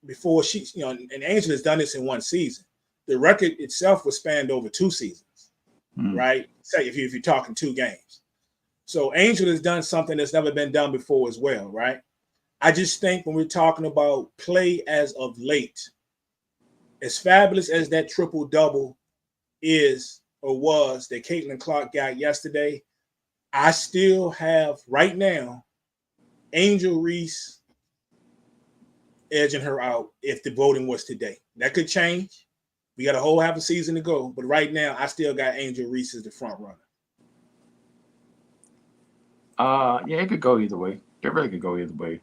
before she, and Angel has done this in one season. The record itself was spanned over 2 seasons, right? Say if you're talking 2 games. So Angel has done something that's never been done before as well, right? I just think when we're talking about play as of late, as fabulous as that triple-double is or was that Caitlin Clark got yesterday, I still have right now Angel Reese edging her out if the voting was today. That could change. We got a whole half a season to go, but right now I still got Angel Reese as the front runner. Yeah, it could go either way. It really could go either way.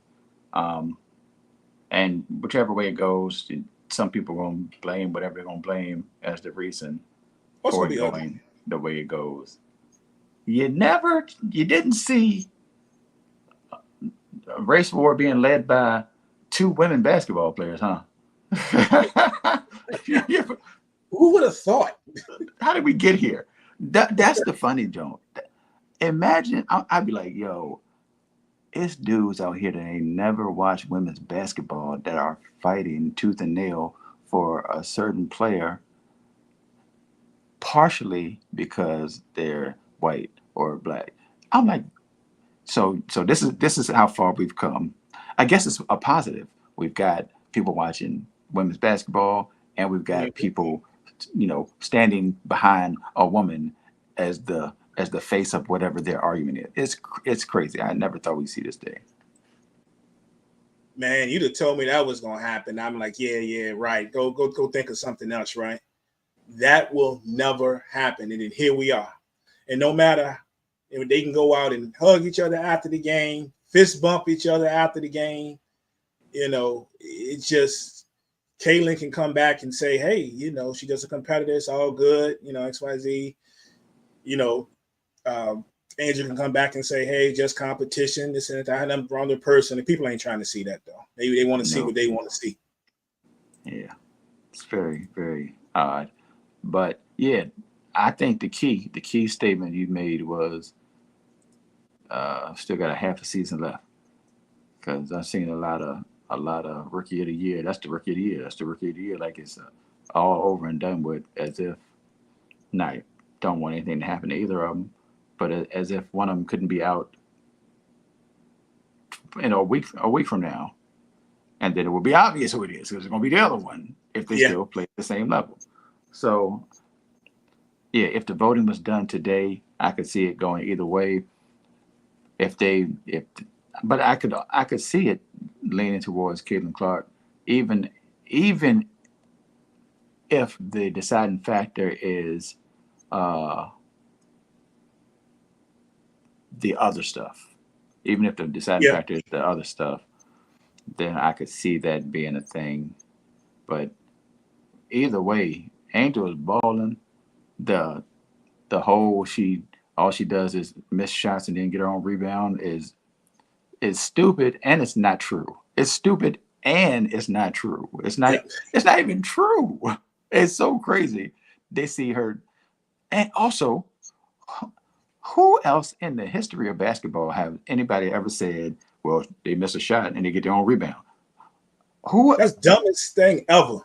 And whichever way it goes, some people are going to blame whatever they're going to blame as the reason for it going the way it goes. You didn't see a race war being led by 2 women basketball players, huh? Who would have thought? How did we get here? That's the funny joke. Imagine I'd be like, yo, it's dudes out here that ain't never watched women's basketball that are fighting tooth and nail for a certain player, partially because they're white or black. I'm like, so this is how far we've come. I guess it's a positive. We've got people watching women's basketball, and we've got Mhm. people, standing behind a woman as the face of whatever their argument is. It's crazy. I never thought we'd see this day. Man, you'd have told me that was gonna happen. I'm like, yeah, right. Go think of something else, right? That will never happen. And then here we are. And no matter if they can go out and hug each other after the game, fist bump each other after the game, it's just Kaylin can come back and say, hey, she does a competitor, it's all good, XYZ, you know, Angel can come back and say, hey, just competition, this and that. I had them wrong the person. And people ain't trying to see that though. They want to see No. what they want to see. Yeah. It's very, very odd. But yeah, I think the key statement you made was still got a half a season left. Because I've seen a lot of rookie of the year. That's the rookie of the year. That's the rookie of the year. Like it's all over and done with, as if not don't want anything to happen to either of them, but as if one of them couldn't be out in a week from now, and then it will be obvious who it is because it's going to be the other one if they Yeah. still play at the same level. So yeah, if the voting was done today, I could see it going either way. If but I could see it leaning towards Caitlin Clark, even even if the deciding factor is uh, the other stuff. Even if the deciding Yeah. factor is the other stuff, then I could see that being a thing. But either way, Angel is balling. The the whole she all she does is miss shots and then get her own rebound is stupid and it's not true. It's stupid and it's not true. Yeah. It's not even true. It's so crazy. They see her, and also, who else in the history of basketball have anybody ever said, well, they miss a shot and they get their own rebound? Who That's dumbest thing ever.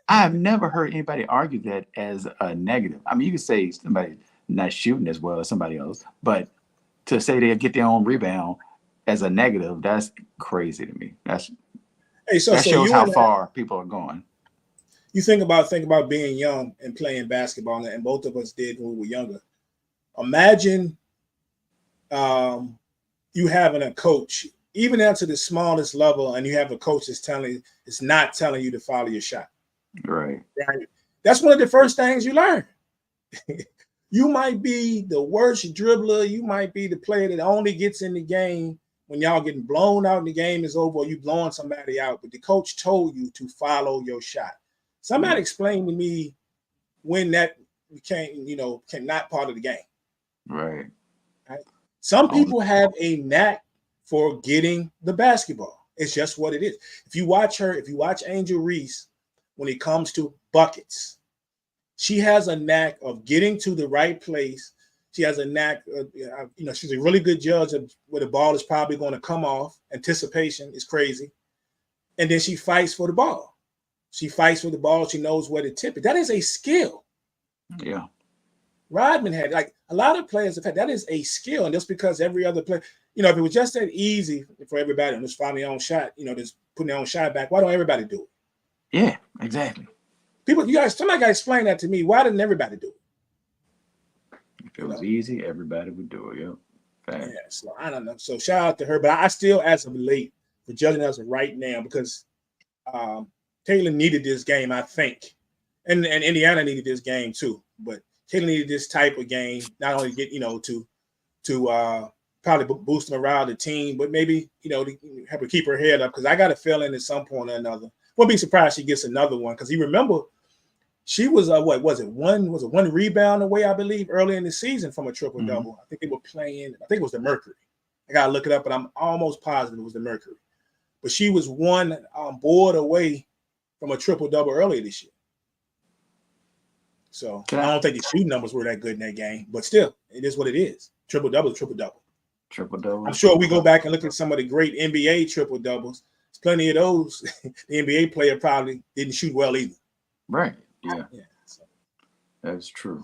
I've never heard anybody argue that as a negative. I mean, you could say somebody not shooting as well as somebody else, but to say they get their own rebound as a negative, that's crazy to me. Hey, so That so shows you how and I, far people are going. you think about being young and playing basketball, and both of us did when we were younger. Imagine um, you having a coach, even down to the smallest level, and you have a coach it's not telling you to follow your shot. Right. Right. That's one of the first things you learn. You might be the worst dribbler. You might be the player that only gets in the game when y'all getting blown out and the game is over, or you blowing somebody out. But the coach told you to follow your shot. Somebody Yeah. explain to me when that became, not part of the game. Right. Right? Some Only people have a knack for getting the basketball. It's just what it is. If you watch Angel Reese, when it comes to buckets, she has a knack of getting to the right place. She has a knack, she's a really good judge of where the ball is probably going to come off. Anticipation is crazy. And then she fights for the ball. She fights for the ball. She knows where to tip it. That is a skill. yeah. Rodman had, like a lot of players have had, that is a skill. And just because every other player, if it was just that easy for everybody to just find their own shot, just putting their own shot back, why don't everybody do it? Yeah, exactly. Somebody got to explain that to me. Why didn't everybody do it? If it You was know? easy, everybody would do it. Yep. Yeah, Fact. so I don't know. So shout out to her, but I still, as of late, for judging us right now, because um, Taylor needed this game, I think, and Indiana needed this game too. But Taylor needed this type of game, not only get to probably boost morale of the team, but maybe to help her keep her head up. Because I got a feeling at some point or another, won't be surprised she gets another one. Because you remember she was what was it one rebound away, I believe, early in the season from a triple Mm-hmm. double. I think they were playing. I think it was the Mercury. I gotta look it up, but I'm almost positive it was the Mercury. But she was one board away from a triple double earlier this year. So I don't think the shooting numbers were that good in that game, but still, it is what it is. Triple double, triple double. Triple double. I'm sure we go back and look at some of the great NBA triple doubles. There's plenty of those. The NBA player probably didn't shoot well either. Right. Yeah. So. That's true.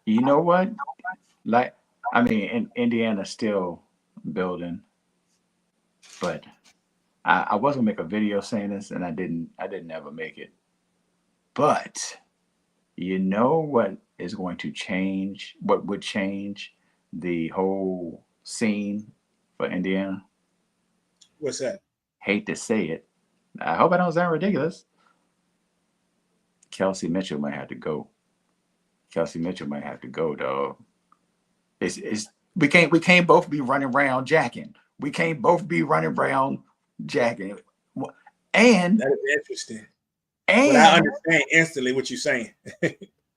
You know what? Like, I mean, Indiana's still building, but I was gonna make a video saying this, and I didn't ever make it. But you know what is going to change? What would change the whole scene for Indiana? What's that? Hate to say it. I hope I don't sound ridiculous. Kelsey Mitchell might have to go. Kelsey Mitchell might have to go, dog. We can't both be running around jacking. We can't both be running around jacking. And that is interesting. And but I understand instantly what you're saying.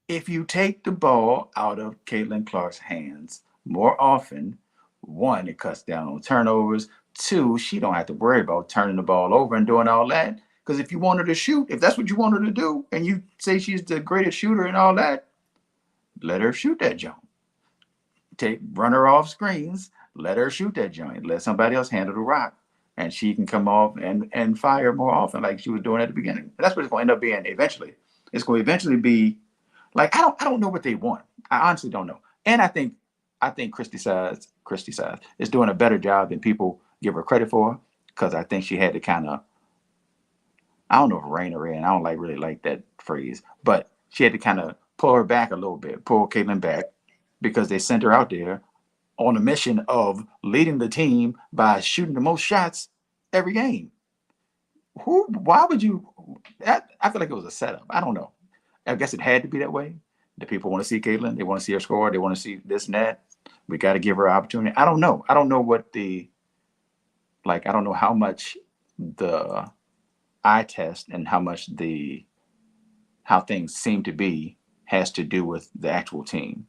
If you take the ball out of Caitlin Clark's hands more often, one, it cuts down on turnovers. Two, she don't have to worry about turning the ball over and doing all that. Because if you want her to shoot, if that's what you want her to do, and you say she's the greatest shooter and all that, let her shoot that jump. Run her off screens, let her shoot that joint. Let somebody else handle the rock. And she can come off and fire more often like she was doing at the beginning. And that's what it's going to end up being eventually. It's going to eventually be like, I don't know what they want. I honestly don't know. And I think Christy Sides is doing a better job than people give her credit for, because I think she had to kind of, I don't know if rein her in. I don't really like that phrase, but she had to kind of pull her back a little bit, pull Caitlin back, because they sent her out there on a mission of leading the team by shooting the most shots every game. Why would you? I feel like it was a setup. I don't know. I guess it had to be that way. The people want to see Caitlin. They want to see her score. They want to see this and that. We got to give her an opportunity. I don't know. I don't know what I don't know how much the eye test and how things seem to be has to do with the actual team.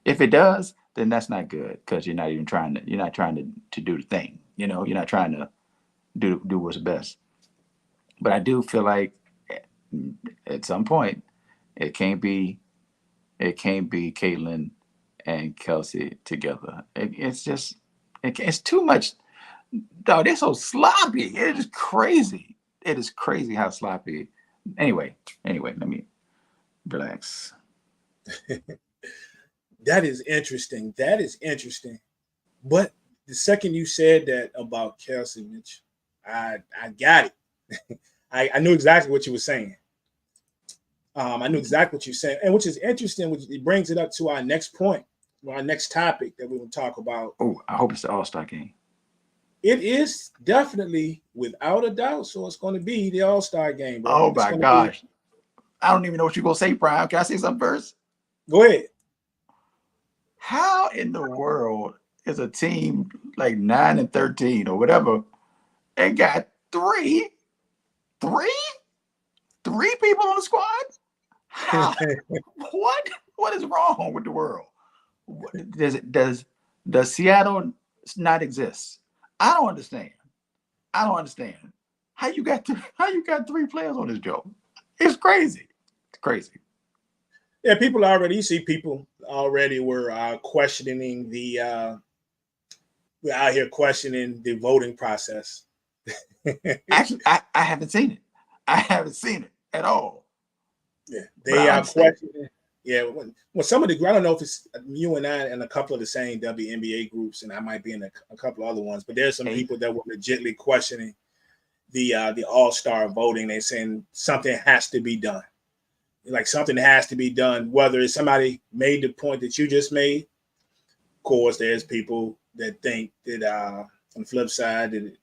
If it does, then that's not good, because you're not trying to do the thing. You're not trying to do what's best. But I do feel like at some point it can't be Caitlin and Kelsey together. It's too much. Dog, they're so sloppy. It is crazy. It is crazy how sloppy. Anyway, let me relax. That is interesting. But the second you said that about Kelsey Mitchell, I got it. I knew exactly what you were saying. I knew exactly what you're saying. And which is interesting, which it brings it up to our next point, our next topic that we will talk about. Oh, I hope it's the All-Star game. It is definitely, without a doubt. So it's going to be the All-Star game, bro. Oh my gosh. I don't even know what you're going to say, Brian. Can I say something first? Go ahead. How in the world is a team like 9-13 or whatever and got three people on the squad? How? What is wrong with the world? Does Seattle not exist? I don't understand. How you got three players on this job? It's crazy. It's crazy. Yeah, people already were questioning we're out here questioning the voting process. Actually, I haven't seen it. I haven't seen it at all. Yeah, they are questioning. Yeah, when some of the, I don't know if it's you and I and a couple of the same WNBA groups, and I might be in a couple of other ones, but there's some people that were legitimately questioning the All-Star voting. They're saying something has to be done. Like something has to be done, whether it's somebody made the point that you just made. Of course, there's people that think that on the flip side, that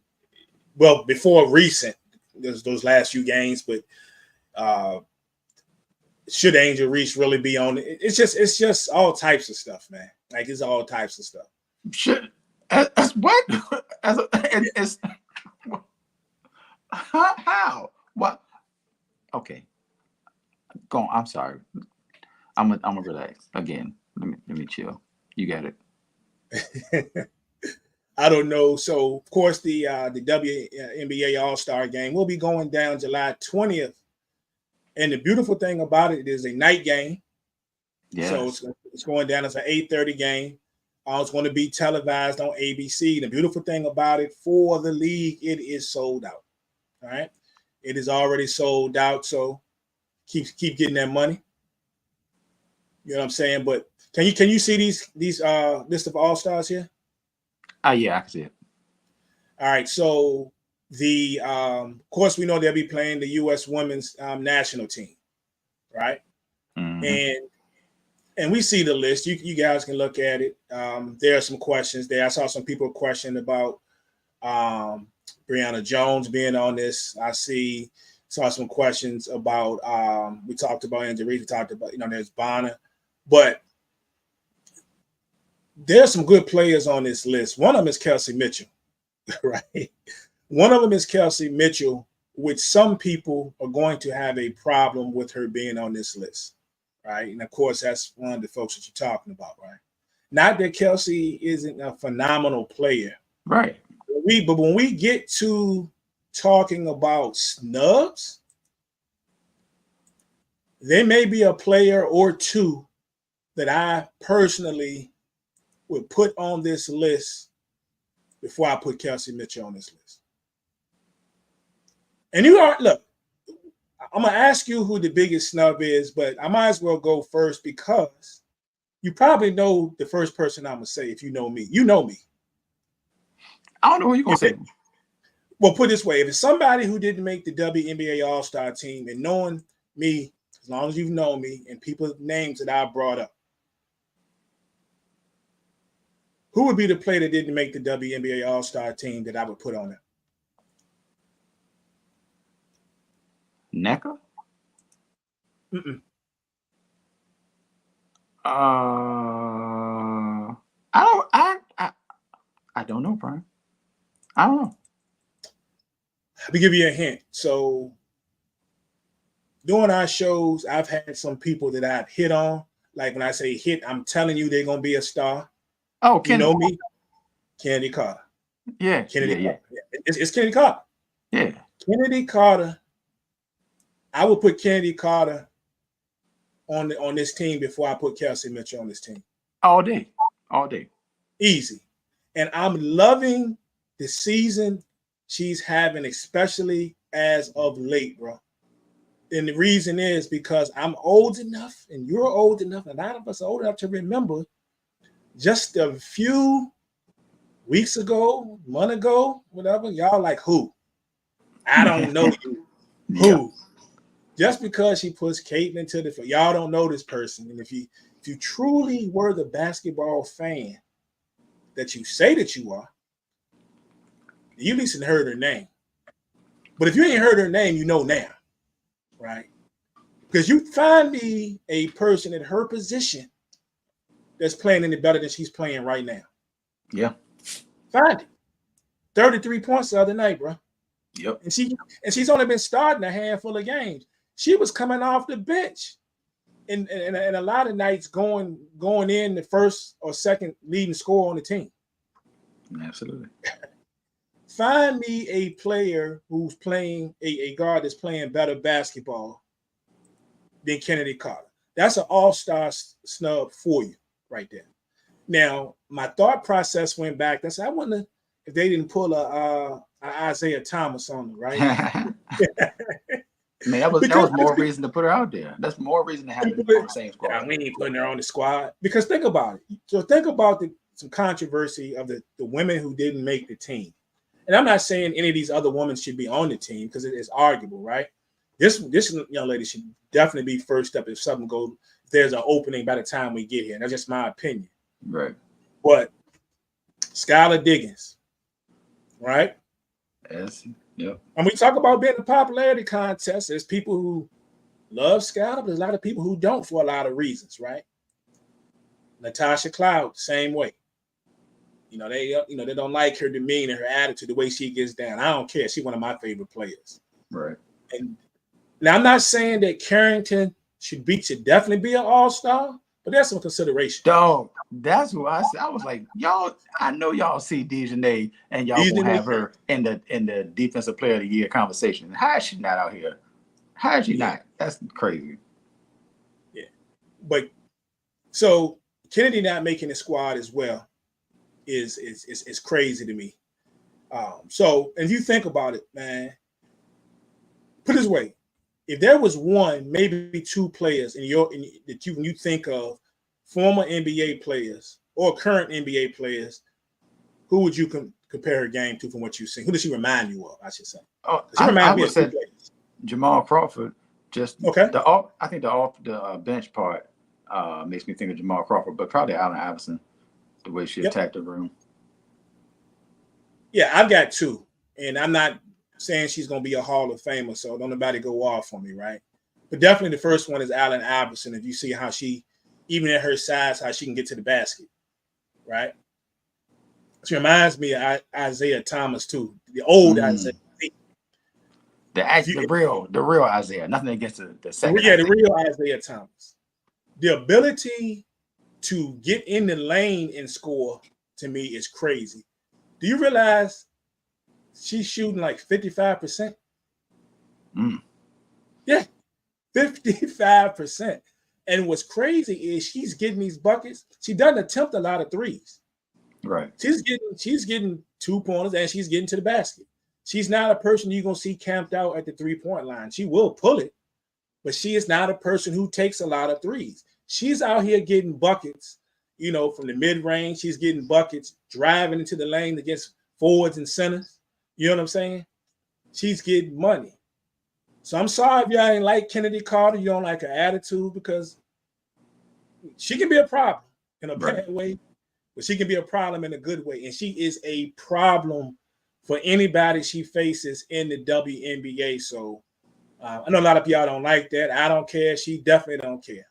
before recent, there's those last few games, but should Angel Reese really be on it? It's just all types of stuff, man. Like it's all types of stuff. Should as what? As how? What? Okay. Go on. I'm sorry. I'm gonna relax again. Let me chill. You got it. I don't know. So of course the WNBA All-Star game will be going down July 20th And the beautiful thing about it is a night game. So Yes. it's going down as an 8:30 game. It's going to be televised on ABC. The beautiful thing about it for the league, it is sold out. All right. It is already sold out. So keep getting that money. You know what I'm saying? But can you see these list of all-stars here? Yeah, I can see it. All right. So of course we know they'll be playing the US women's national team, right? Mm-hmm. And we see the list. You guys can look at it. There are some questions there. I saw some people question about Brianna Jones being on this. Saw some questions about we talked about injuries. We talked about, there's Bonner. But there's some good players on this list. One of them is Kelsey Mitchell, right? One of them is Kelsey Mitchell, which some people are going to have a problem with her being on this list, right? And of course, that's one of the folks that you're talking about, right? Not that Kelsey isn't a phenomenal player, right? But when we get to talking about snubs, there may be a player or two that I personally would put on this list before I put Kelsey Mitchell on this list. And look, I'm going to ask you who the biggest snub is, but I might as well go first because you probably know the first person I'm going to say if you know me. You know me. I don't know who you're going to say. Well, put it this way. If it's somebody who didn't make the WNBA All-Star team, and knowing me, as long as you've known me, and people's names that I brought up, who would be the player that didn't make the WNBA All-Star team that I would put on it? Necker? Mm-mm. I don't know, Brian. I don't know. Let me give you a hint. So during our shows, I've had some people that I've hit on. Like when I say hit, I'm telling you they're gonna be a star. Oh, Kennedy. You know me? Kennedy Carter. Yeah. Kennedy Yeah. Carter. It's Kennedy Carter. Yeah. Kennedy Carter. I would put Kennedy Carter on this team before I put Kelsey Mitchell on this team. All day. All day. Easy. And I'm loving the season she's having, especially as of late, bro. And the reason is because I'm old enough and you're old enough, and a lot of us are old enough to remember just a few weeks ago, month ago, whatever, y'all like, who? I don't know you. Who? Yeah. Just because she puts Caitlin to the y'all don't know this person. And if you truly were the basketball fan that you say that you are, you at least heard her name. But if you ain't heard her name, you know now, right? Because you find me a person at her position that's playing any better than she's playing right now. Yeah. Find it. 33 points the other night, bro. Yep. And she's only been starting a handful of games. She was coming off the bench and a lot of nights going in the first or second leading scorer on the team. Absolutely. Find me a player who's playing a guard that's playing better basketball than Kennedy Carter. That's an all-star snub for you right there. Now, my thought process went back. I wonder if they didn't pull a Isaiah Thomas on them, right? I mean, that was more reason to put her out there. That's more reason to have her on the same squad. Yeah, we ain't putting her on the squad because think about it. So think about some controversy of the women who didn't make the team. And I'm not saying any of these other women should be on the team because it is arguable, right? This young lady should definitely be first up if something goes. If there's an opening by the time we get here. That's just my opinion. Right. But Skylar Diggins, right? Yes. Yep. And we talk about being a popularity contest. There's people who love Skylar, but there's a lot of people who don't for a lot of reasons, right? Natasha Cloud, same way. They don't like her demeanor, her attitude, the way she gets down. I don't care. She's one of my favorite players. Right. And now I'm not saying that Carrington should definitely be an all-star, but there's some consideration. Dog, that's who I said. I was like, y'all, I know y'all see Dejanay and y'all will have her in the defensive player of the year conversation. How is she not out here? How is she not? That's crazy. Yeah. But so Kennedy not making the squad as well is crazy to me. So, and you think about it, man, put it this way. If there was one, maybe two players that you think of, former NBA players or current NBA players, who would you compare her game to from what you've seen? Who does she remind you of, I should say? Oh, she I would say Jamal Crawford. Just okay. I think the bench part makes me think of Jamal Crawford, but probably Allen Iverson, the way she attacked the room. Yeah, I've got two, and I'm not saying she's going to be a Hall of Famer, so don't nobody go off on me, right? But definitely the first one is Allen Iverson. If you see how she, even at her size, how she can get to the basket, right? She reminds me of Isaiah Thomas too, the old Isaiah. The real Isaiah. Nothing against the second. Yeah, the real Isaiah Thomas. The ability to get in the lane and score to me is crazy. Do you realize she's shooting like 55%? Yeah, 55%. And what's crazy is she's getting these buckets. She doesn't attempt a lot of threes. Right. She's getting 2-pointers and she's getting to the basket. She's not a person you're going to see camped out at the 3-point line. She will pull it, but she is not a person who takes a lot of threes. She's out here getting buckets, from the mid-range. She's getting buckets, driving into the lane against forwards and centers. You know what I'm saying? She's getting money. So I'm sorry if y'all ain't like Kennedy Carter. You don't like her attitude, because she can be a problem in a bad way, but she can be a problem in a good way. And she is a problem for anybody she faces in the WNBA. So I know a lot of y'all don't like that. I don't care. She definitely don't care.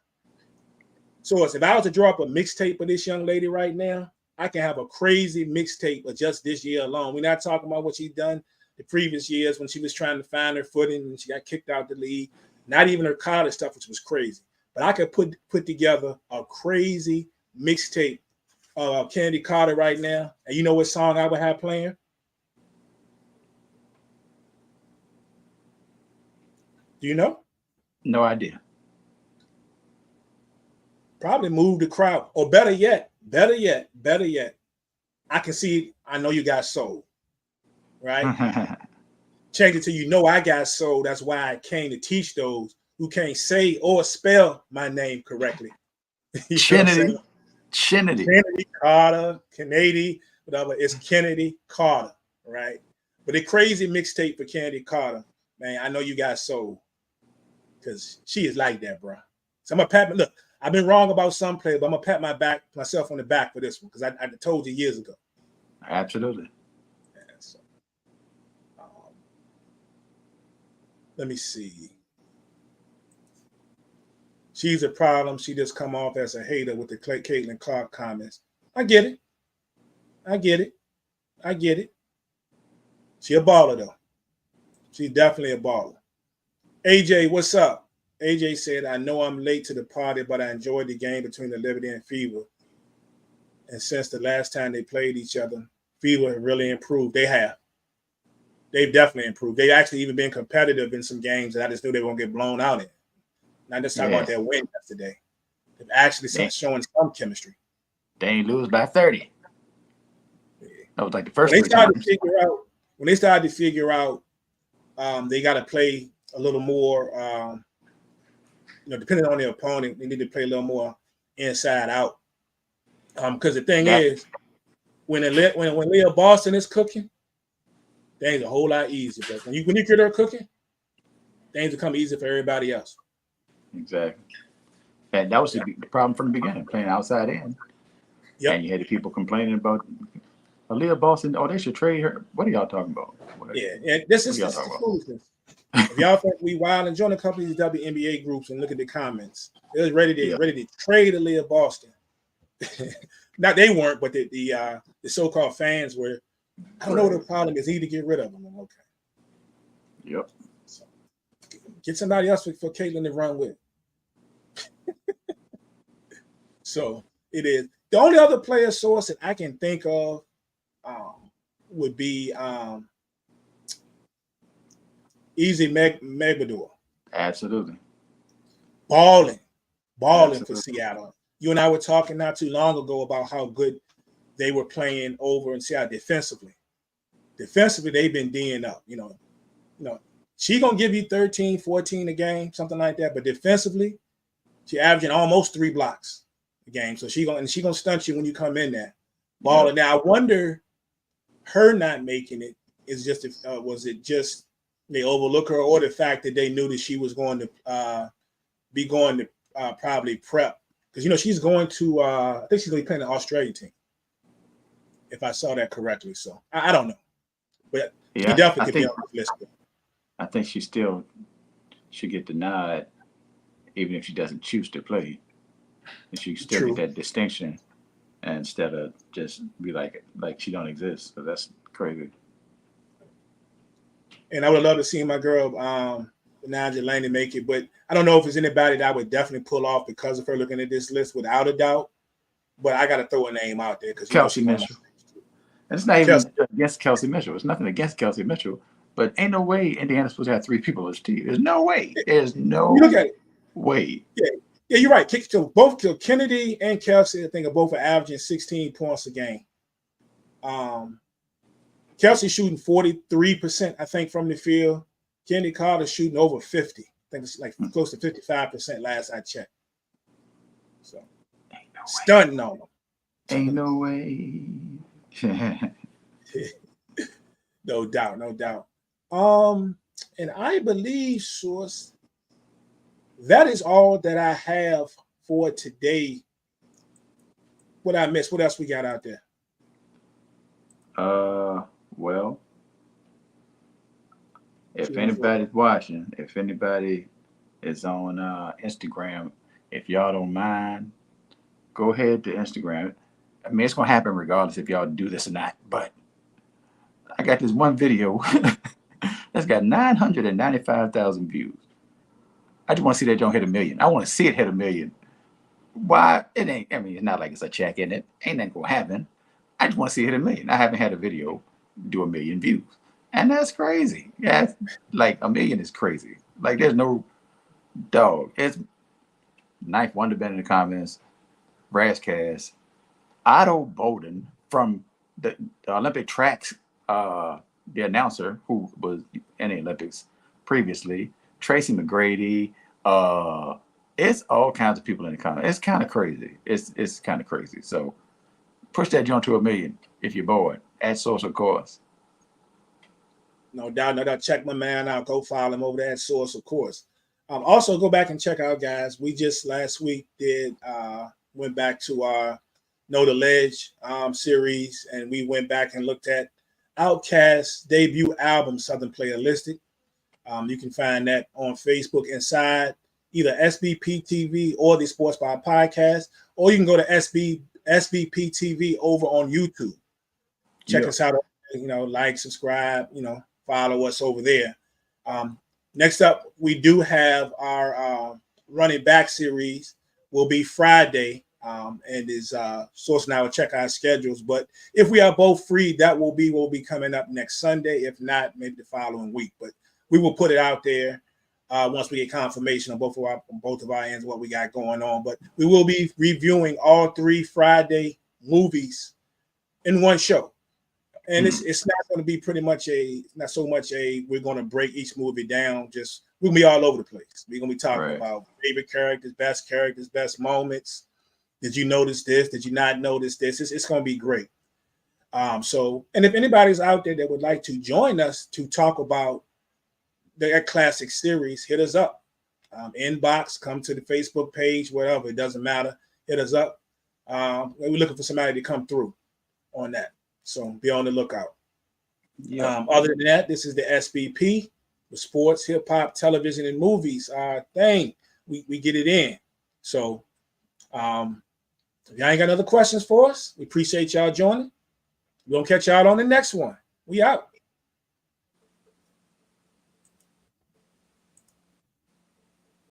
So if I was to draw up a mixtape of this young lady right now, I can have a crazy mixtape of just this year alone. We're not talking about what she's done the previous years when she was trying to find her footing and she got kicked out the league. Not even her college stuff, which was crazy. But I could put together a crazy mixtape of Kennedy Carter right now. And you know what song I would have playing? Do you know? No idea. Probably Move the Crowd. Or better yet, I Know You Got Soul. Right? Change it to You Know I Got Soul. That's why I came to teach those who can't say or spell my name correctly. Kennedy Carter, Kennedy, whatever. It's Kennedy Carter, right? But a crazy mixtape for Kennedy Carter, man. I Know You Got Soul, because she is like that, bro. So I'm gonna pat. Look, I've been wrong about some players, but I'm gonna pat myself on the back for this one, because I told you years ago. Absolutely. Yeah, so, let me see. She's a problem. She just come off as a hater with the Caitlin Clark comments. I get it. She a baller, though. She's definitely a baller. AJ, what's up? AJ said, I know I'm late to the party, but I enjoyed the game between the Liberty and Fever. And since the last time they played each other, Fever have really improved. They have. They've definitely improved. They've actually even been competitive in some games that I just knew they were going to get blown out in. Not just talking about their win yesterday. They've actually showing some chemistry. They ain't lose by 30. Yeah. That was like the first. When they started to figure out, they got to play a little more. Depending on their opponent, they need to play a little more inside out. Because the thing is, when Leah Boston is cooking, things are a whole lot easier. But when you get her cooking, things become easier for everybody else. Exactly. And that was the problem from the beginning, playing outside in. Yep. And you had the people complaining about Aaliyah Boston. Oh, they should trade her. What are y'all talking about? This is foolishness. If y'all think we wild, and join a couple of these WNBA groups and look at the comments. They was ready to trade Aaliyah Boston. Not they weren't, but the so-called fans were. I don't know what the problem is. Either get rid of them. Okay. Yep. So, get somebody else for Caitlin to run with. So it is. The only other player source that I can think of would be Easy Megbador. Absolutely. Balling for Absolutely. Seattle. You and I were talking not too long ago about how good they were playing over in Seattle defensively. Defensively, they've been D'ing up. She gonna give you 13, 14 a game, something like that. But defensively, she averaging almost 3 blocks a game. So she gonna stunt you when you come in there. Balling. Yep. Now I wonder, her not making it is just was it just they overlook her, or the fact that they knew that she was going to be going to probably prep, because she's going to I think she's going to be playing the Australia team, if I saw that correctly. So I don't know, but she definitely could be on the list. I think she still should get the nod, even if she doesn't choose to play. And she still get that distinction, instead of just be like she don't exist. So that's crazy. And I would love to see my girl Naja Laney make it, but I don't know if there's anybody that I would definitely pull off because of her looking at this list, without a doubt. But I got to throw a name out there because Kelsey Mitchell. And it's not even against Kelsey Mitchell. It's nothing against Kelsey Mitchell, but ain't no way Indiana's supposed to have 3 people on this team. There's no way. There's no way. Yeah, you're right. Both Kennedy and Kelsey, I think, are both averaging 16 points a game. Kelsey shooting 43%, I think, from the field. Kennedy Carter shooting over 50. I think it's like close to 55% last I checked. So stunting on them. Ain't no way. No doubt. And I believe, Source, that is all that I have for today. What I missed? What else we got out there? Well, if anybody's watching, if anybody is on Instagram, if y'all don't mind, go ahead to Instagram. I mean, it's gonna happen regardless if y'all do this or not. But I got this one video that's got 995,000 views. I just want to see that don't hit 1 million. I want to see it hit 1 million. Why? It ain't. I mean, it's not like it's a check in it. Ain't nothing gonna happen. I just want to see it hit 1 million. I haven't had a video do 1 million views, and that's crazy. Yeah, like 1 million is crazy. Like there's no dog. It's Knife Wonder Band in the comments. Razzcast, Otto Bowden from the Olympic tracks, the announcer who was in the Olympics previously. Tracy McGrady. It's all kinds of people in the comments. It's kind of crazy. It's kind of crazy. So push that joint to 1 million if you're bored. At Source, of course. No doubt. Check my man out. Go follow him over there at Source, of course. Also, go back and check out, guys. We just last week went back to our Know the Ledge series, and we went back and looked at Outkast's debut album, Southern Player Listed. You can find that on Facebook inside either SBP TV or the Sports Bar Podcast, or you can go to SBP TV over on YouTube. Check us out, like, subscribe, follow us over there. Next up, we do have our running back series will be Friday, and is Source and I will check our schedules. But if we are both free, that will be coming up next Sunday. If not, maybe the following week. But we will put it out there once we get confirmation on both of our ends what we got going on. But we will be reviewing all 3 Friday movies in one show. And it's not going to be not so much we're going to break each movie down. Just we'll be all over the place. We're going to be talking about favorite characters, best moments. Did you notice this? Did you not notice this? It's going to be great. And if anybody's out there that would like to join us to talk about that classic series, hit us up. Inbox, come to the Facebook page, whatever. It doesn't matter. Hit us up. We're looking for somebody to come through on that. So be on the lookout. Yeah. Other than that, this is the SBP, the sports, hip hop, television, and movies thing. We get it in. So if y'all ain't got other questions for us, we appreciate y'all joining. We're gonna catch y'all on the next one. We out.